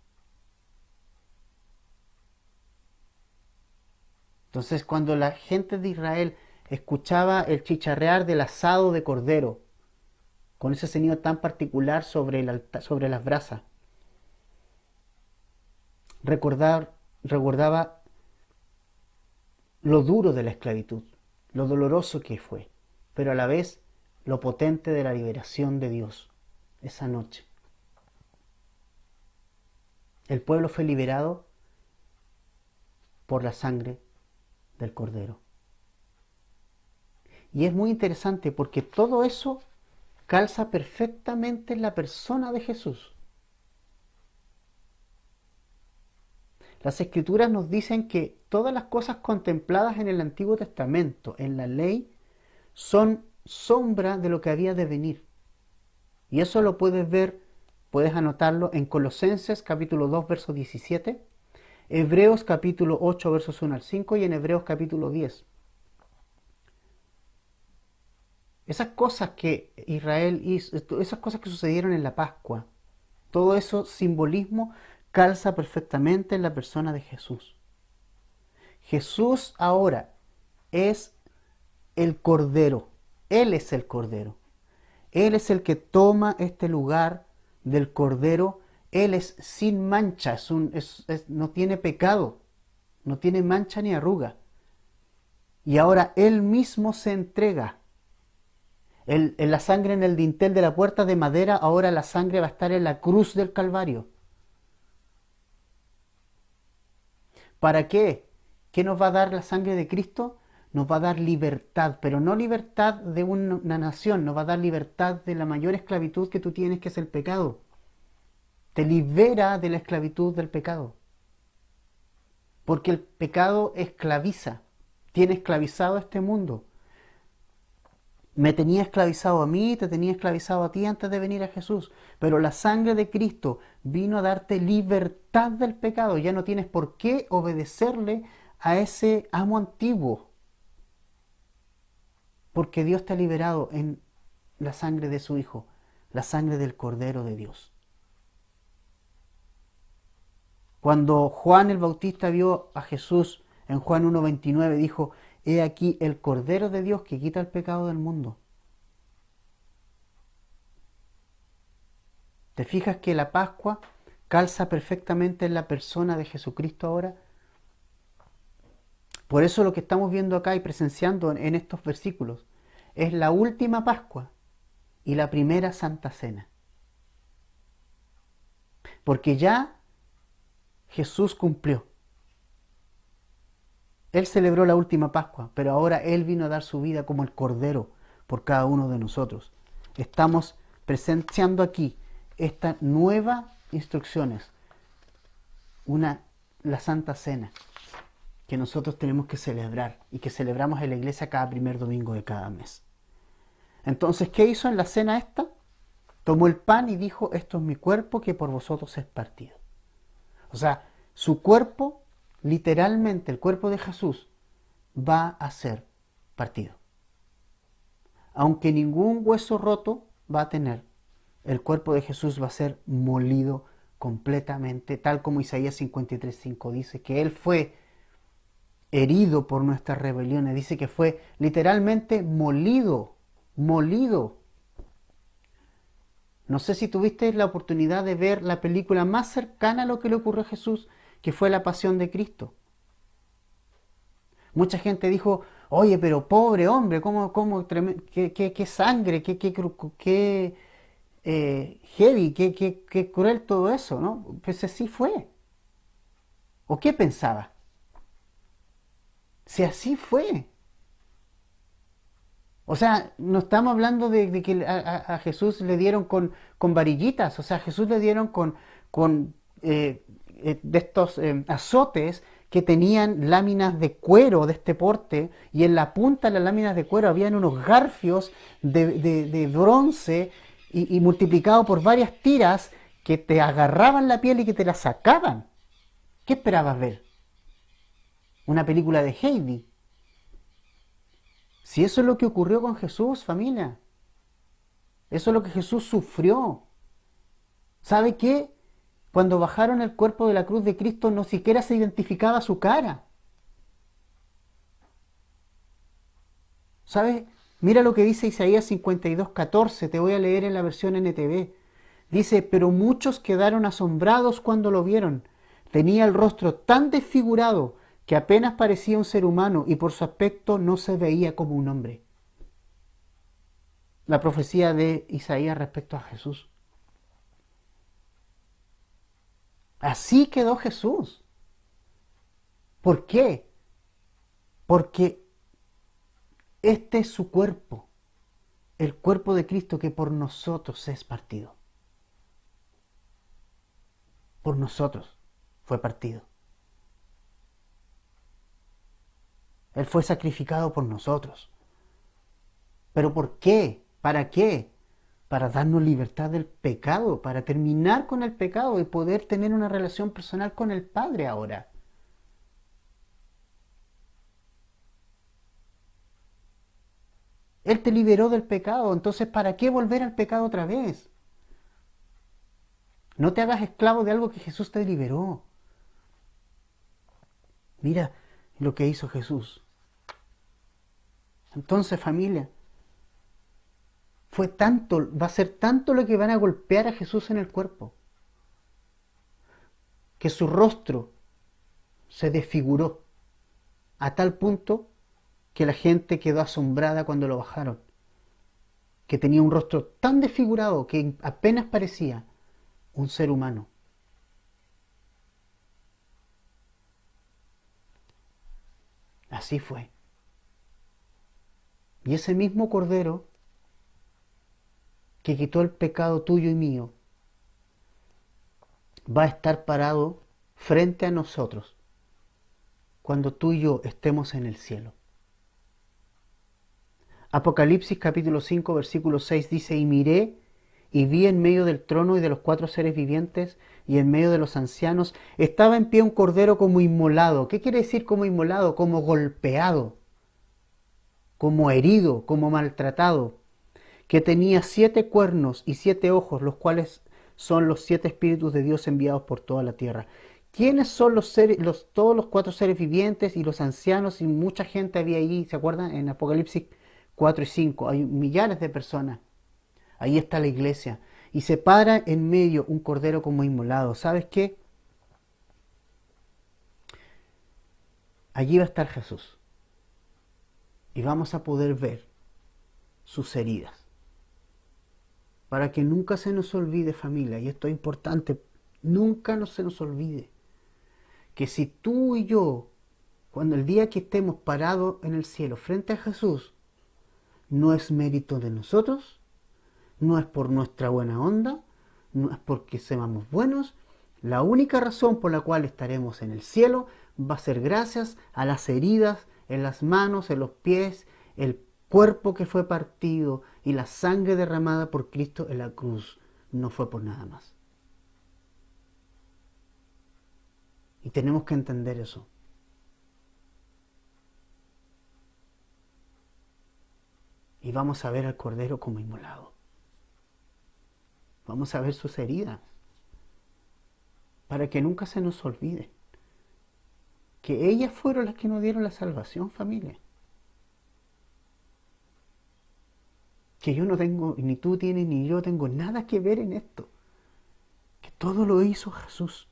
Entonces, cuando la gente de Israel escuchaba el chicharrear del asado de cordero, con ese sonido tan particular sobre las brasas, recordaba lo duro de la esclavitud, lo doloroso que fue, pero a la vez lo potente de la liberación de Dios esa noche. El pueblo fue liberado por la sangre del cordero. Y es muy interesante porque todo eso calza perfectamente en la persona de Jesús. Las Escrituras nos dicen que todas las cosas contempladas en el Antiguo Testamento, en la ley, son sombra de lo que había de venir. Y eso lo puedes ver, puedes anotarlo en Colosenses capítulo 2, verso 17, Hebreos capítulo 8, versos 1 al 5 y en Hebreos capítulo 10. Esas cosas que Israel hizo, esas cosas que sucedieron en la Pascua, todo eso simbolismo calza perfectamente en la persona de Jesús. Jesús ahora es el Cordero. Él es el Cordero. Él es el que toma este lugar del Cordero. Él es sin mancha, no tiene pecado, no tiene mancha ni arruga. Y ahora Él mismo se entrega. La sangre en el dintel de la puerta de madera, ahora la sangre va a estar en la cruz del Calvario. ¿Para qué? ¿Qué nos va a dar la sangre de Cristo? Nos va a dar libertad, pero no libertad de una nación, nos va a dar libertad de la mayor esclavitud que tú tienes, que es el pecado. Te libera de la esclavitud del pecado. Porque el pecado esclaviza, tiene esclavizado a este mundo. Me tenía esclavizado a mí, te tenía esclavizado a ti antes de venir a Jesús. Pero la sangre de Cristo vino a darte libertad del pecado. Ya no tienes por qué obedecerle a ese amo antiguo. Porque Dios te ha liberado en la sangre de su Hijo, la sangre del Cordero de Dios. Cuando Juan el Bautista vio a Jesús en Juan 1:29, dijo: he aquí el Cordero de Dios que quita el pecado del mundo. ¿Te fijas que la Pascua calza perfectamente en la persona de Jesucristo ahora? Por eso lo que estamos viendo acá y presenciando en estos versículos es la última Pascua y la primera Santa Cena. Porque ya Jesús cumplió. Él celebró la última Pascua, pero ahora Él vino a dar su vida como el Cordero por cada uno de nosotros. Estamos presenciando aquí estas nuevas instrucciones, la Santa Cena, que nosotros tenemos que celebrar y que celebramos en la iglesia cada primer domingo de cada mes. Entonces, ¿qué hizo en la cena esta? Tomó el pan y dijo, esto es mi cuerpo que por vosotros es partido. O sea, su cuerpo, literalmente el cuerpo de Jesús, va a ser partido. Aunque ningún hueso roto va a tener, el cuerpo de Jesús va a ser molido completamente, tal como Isaías 53:5 dice, que Él fue herido por nuestras rebeliones, dice que fue literalmente molido. No sé si tuviste la oportunidad de ver la película más cercana a lo que le ocurrió a Jesús, que fue La Pasión de Cristo. Mucha gente dijo, oye, pero pobre hombre, qué sangre, qué heavy, qué cruel todo eso, ¿no? Pues así fue. ¿O qué pensaba? Si así fue. O sea, no estamos hablando de que a Jesús le dieron con varillitas, o sea, a Jesús le dieron de estos azotes que tenían láminas de cuero de este porte, y en la punta de las láminas de cuero habían unos garfios de bronce y multiplicado por varias tiras que te agarraban la piel y que te la sacaban. ¿Qué esperabas ver? Una película de Heidi. Si eso es lo que ocurrió con Jesús, familia. Eso es lo que Jesús sufrió. ¿Sabe qué? Cuando bajaron el cuerpo de la cruz de Cristo, no siquiera se identificaba su cara. ¿Sabes? Mira lo que dice Isaías 52:14. Te voy a leer en la versión NTV. Dice, pero muchos quedaron asombrados cuando lo vieron. Tenía el rostro tan desfigurado que apenas parecía un ser humano y por su aspecto no se veía como un hombre. La profecía de Isaías respecto a Jesús. Así quedó Jesús. ¿Por qué? Porque este es su cuerpo, el cuerpo de Cristo que por nosotros es partido. Por nosotros fue partido. Él fue sacrificado por nosotros. ¿Pero por qué? ¿Para qué? Para darnos libertad del pecado, para terminar con el pecado y poder tener una relación personal con el Padre ahora. Él te liberó del pecado, entonces ¿para qué volver al pecado otra vez? No te hagas esclavo de algo que Jesús te liberó. Mira lo que hizo Jesús. Entonces, familia, va a ser tanto lo que van a golpear a Jesús en el cuerpo, que su rostro se desfiguró a tal punto que la gente quedó asombrada cuando lo bajaron, que tenía un rostro tan desfigurado que apenas parecía un ser humano. Así fue. Y ese mismo Cordero que quitó el pecado tuyo y mío va a estar parado frente a nosotros cuando tú y yo estemos en el cielo. Apocalipsis capítulo 5 versículo 6 dice, y miré y vi en medio del trono y de los 4 seres vivientes y en medio de los ancianos estaba en pie un cordero como inmolado. ¿Qué quiere decir como inmolado? Como golpeado, como herido, como maltratado, que tenía 7 cuernos y 7 ojos, los cuales son los 7 espíritus de Dios enviados por toda la tierra. ¿Quiénes son todos los 4 seres vivientes y los ancianos? Y mucha gente había ahí, ¿se acuerdan? En Apocalipsis 4 y 5, hay millares de personas. Ahí está la iglesia. Y se para en medio un cordero como inmolado. ¿Sabes qué? Allí va a estar Jesús. Y vamos a poder ver sus heridas. Para que nunca se nos olvide, familia, y esto es importante, nunca se nos olvide, que si tú y yo, cuando el día que estemos parados en el cielo frente a Jesús, no es mérito de nosotros, No es por nuestra buena onda, no es porque seamos buenos. La única razón por la cual estaremos en el cielo va a ser gracias a las heridas en las manos, en los pies, el cuerpo que fue partido y la sangre derramada por Cristo en la cruz. No fue por nada más. Y tenemos que entender eso. Y vamos a ver al Cordero como inmolado. Vamos a ver sus heridas. Para que nunca se nos olvide que ellas fueron las que nos dieron la salvación, familia. Que yo no tengo, ni tú tienes, ni yo tengo nada que ver en esto. Que todo lo hizo Jesús.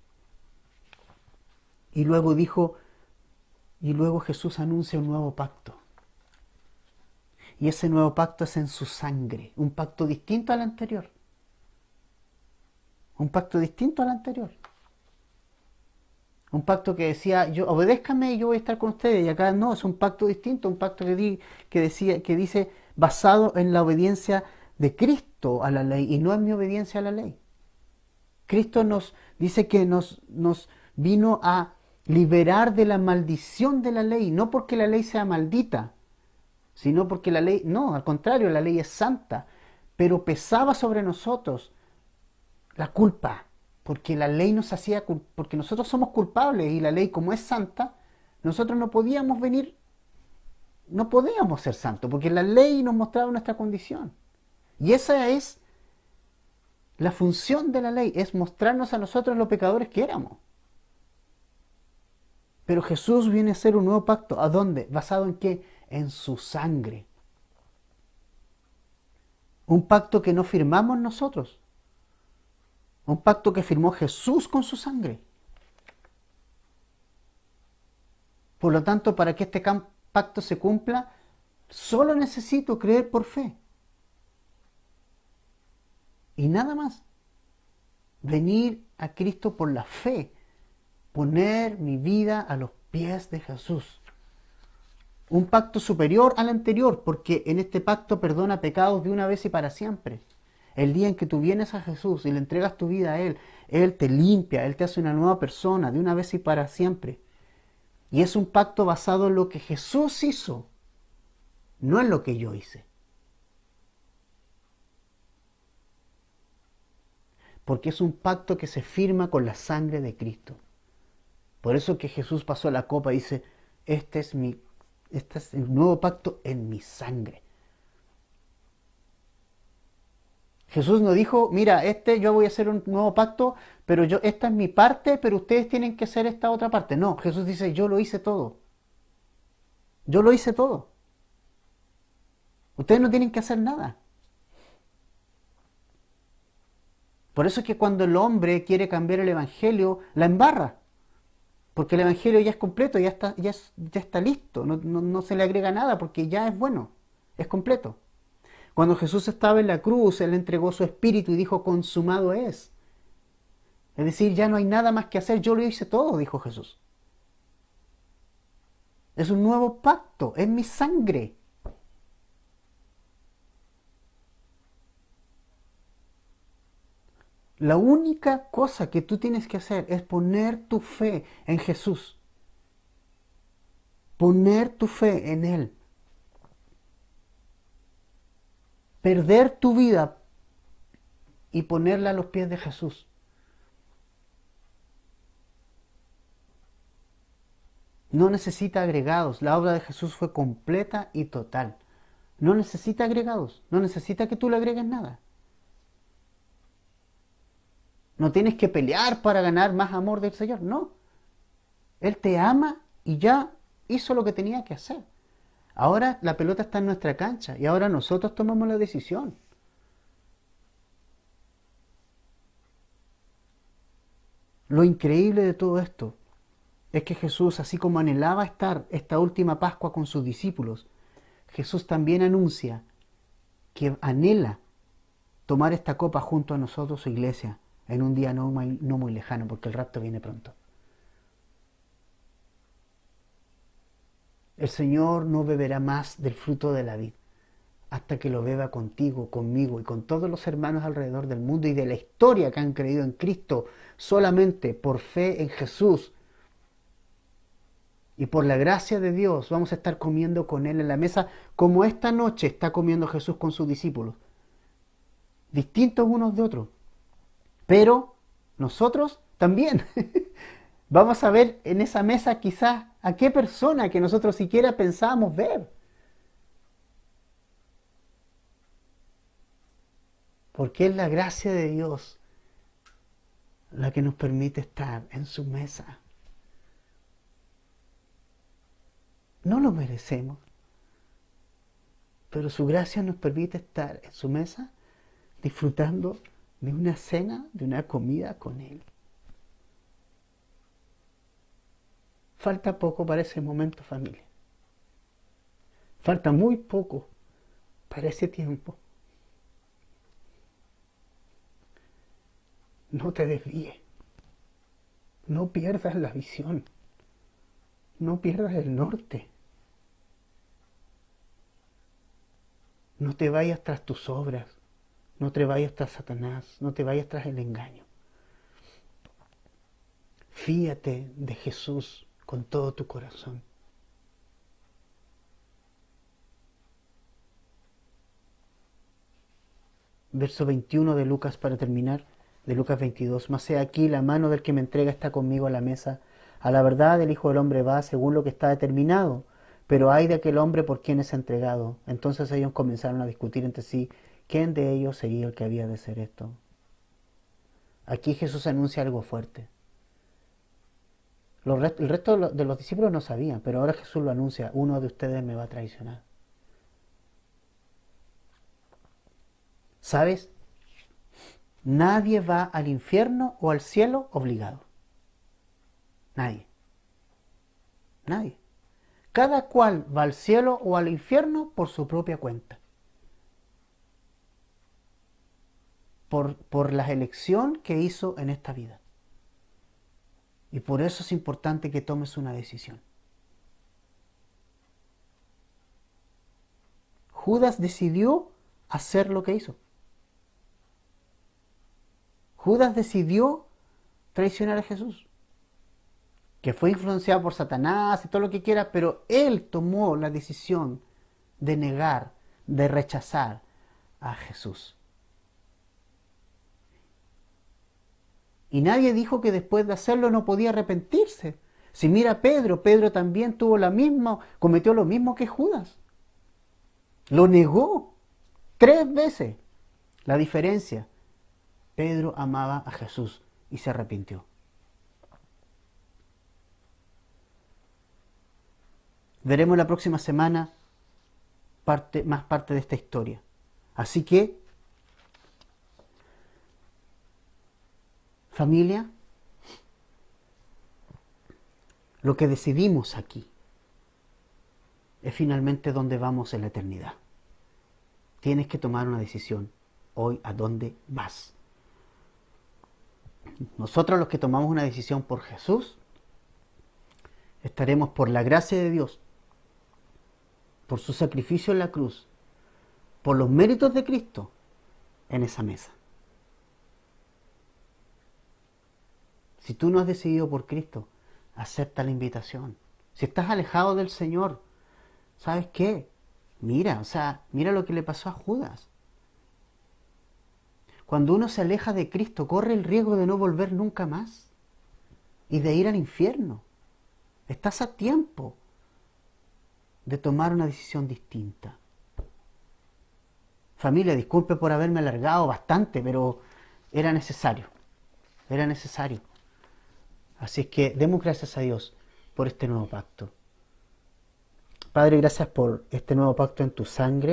Y luego dijo, y luego Jesús anuncia un nuevo pacto. Y ese nuevo pacto es en su sangre. Un pacto distinto al anterior. Un pacto distinto al anterior. Un pacto que decía, yo obedézcame y yo voy a estar con ustedes. Y acá no, es un pacto distinto, un pacto que dice basado en la obediencia de Cristo a la ley y no en mi obediencia a la ley. Cristo nos dice que nos vino a liberar de la maldición de la ley, no porque la ley sea maldita, sino porque la ley, no, al contrario, la ley es santa, pero pesaba sobre nosotros la culpa, porque la ley nos hacía, porque nosotros somos culpables y la ley como es santa, nosotros no podíamos venir, no podíamos ser santos, porque la ley nos mostraba nuestra condición. Y esa es la función de la ley, es mostrarnos a nosotros los pecadores que éramos. Pero Jesús viene a hacer un nuevo pacto. ¿A dónde? ¿Basado en qué? En su sangre. Un pacto que no firmamos nosotros. Un pacto que firmó Jesús con su sangre. Por lo tanto, para que este pacto se cumpla, solo necesito creer por fe. Y nada más. Venir a Cristo por la fe. Poner mi vida a los pies de Jesús. Un pacto superior al anterior, porque en este pacto perdona pecados de una vez y para siempre. El día en que tú vienes a Jesús y le entregas tu vida a Él te limpia, Él te hace una nueva persona de una vez y para siempre. Y es un pacto basado en lo que Jesús hizo, no en lo que yo hice. Porque es un pacto que se firma con la sangre de Cristo. Por eso que Jesús pasó la copa y dice, este es el nuevo pacto en mi sangre. Jesús no dijo, mira, yo voy a hacer un nuevo pacto, pero esta es mi parte, pero ustedes tienen que hacer esta otra parte. No, Jesús dice, yo lo hice todo. Yo lo hice todo. Ustedes no tienen que hacer nada. Por eso es que cuando el hombre quiere cambiar el evangelio, la embarra. Porque el evangelio ya es completo, ya está listo. No se le agrega nada porque ya es bueno, es completo. Cuando Jesús estaba en la cruz, Él entregó su espíritu y dijo, consumado es. Es decir, ya no hay nada más que hacer, yo lo hice todo, dijo Jesús. Es un nuevo pacto, es mi sangre. La única cosa que tú tienes que hacer es poner tu fe en Jesús. Poner tu fe en Él. Perder tu vida y ponerla a los pies de Jesús. No necesita agregados. La obra de Jesús fue completa y total. No necesita agregados. No necesita que tú le agregues nada. No tienes que pelear para ganar más amor del Señor. No. Él te ama y ya hizo lo que tenía que hacer. Ahora la pelota está en nuestra cancha y ahora nosotros tomamos la decisión. Lo increíble de todo esto es que Jesús, así como anhelaba estar esta última Pascua con sus discípulos, Jesús también anuncia que anhela tomar esta copa junto a nosotros, su iglesia, en un día no muy lejano, porque el rapto viene pronto. El Señor no beberá más del fruto de la vid, hasta que lo beba contigo, conmigo y con todos los hermanos alrededor del mundo y de la historia que han creído en Cristo solamente por fe en Jesús. Y por la gracia de Dios vamos a estar comiendo con Él en la mesa como esta noche está comiendo Jesús con sus discípulos. Distintos unos de otros. Pero nosotros también vamos a ver en esa mesa quizás a qué persona que nosotros siquiera pensábamos ver. Porque es la gracia de Dios la que nos permite estar en su mesa. No lo merecemos, pero su gracia nos permite estar en su mesa disfrutando de una cena, de una comida con Él. Falta poco para ese momento, familia. Falta muy poco para ese tiempo. No te desvíes. No pierdas la visión. No pierdas el norte. No te vayas tras tus obras. No te vayas tras Satanás. No te vayas tras el engaño. Fíate de Jesús con todo tu corazón. Verso 21 de Lucas para terminar, de Lucas 22. Mas he aquí la mano del que me entrega está conmigo a la mesa. A la verdad el Hijo del Hombre va según lo que está determinado, pero hay de aquel hombre por quien es entregado. Entonces ellos comenzaron a discutir entre sí quién de ellos sería el que había de hacer esto. Aquí Jesús anuncia algo fuerte. El resto de los discípulos no sabían, pero ahora Jesús lo anuncia: uno de ustedes me va a traicionar. ¿Sabes? Nadie va al infierno o al cielo obligado. Nadie. Nadie. Cada cual va al cielo o al infierno por su propia cuenta. Por la elección que hizo en esta vida. Y por eso es importante que tomes una decisión. Judas decidió hacer lo que hizo. Judas decidió traicionar a Jesús. Que fue influenciado por Satanás y todo lo que quiera, pero él tomó la decisión de negar, de rechazar a Jesús. Y nadie dijo que después de hacerlo no podía arrepentirse. Si mira a Pedro, Pedro también cometió lo mismo que Judas. Lo negó 3 veces. La diferencia: Pedro amaba a Jesús y se arrepintió. Veremos la próxima semana más parte de esta historia. Así que, familia, lo que decidimos aquí es finalmente dónde vamos en la eternidad. Tienes que tomar una decisión hoy a dónde vas. Nosotros, los que tomamos una decisión por Jesús, estaremos por la gracia de Dios, por su sacrificio en la cruz, por los méritos de Cristo, en esa mesa. Si tú no has decidido por Cristo, acepta la invitación. Si estás alejado del Señor, ¿sabes qué? Mira lo que le pasó a Judas. Cuando uno se aleja de Cristo, corre el riesgo de no volver nunca más y de ir al infierno. Estás a tiempo de tomar una decisión distinta. Familia, disculpe por haberme alargado bastante, pero era necesario. Era necesario. Así es que demos gracias a Dios por este nuevo pacto. Padre, gracias por este nuevo pacto en tu sangre.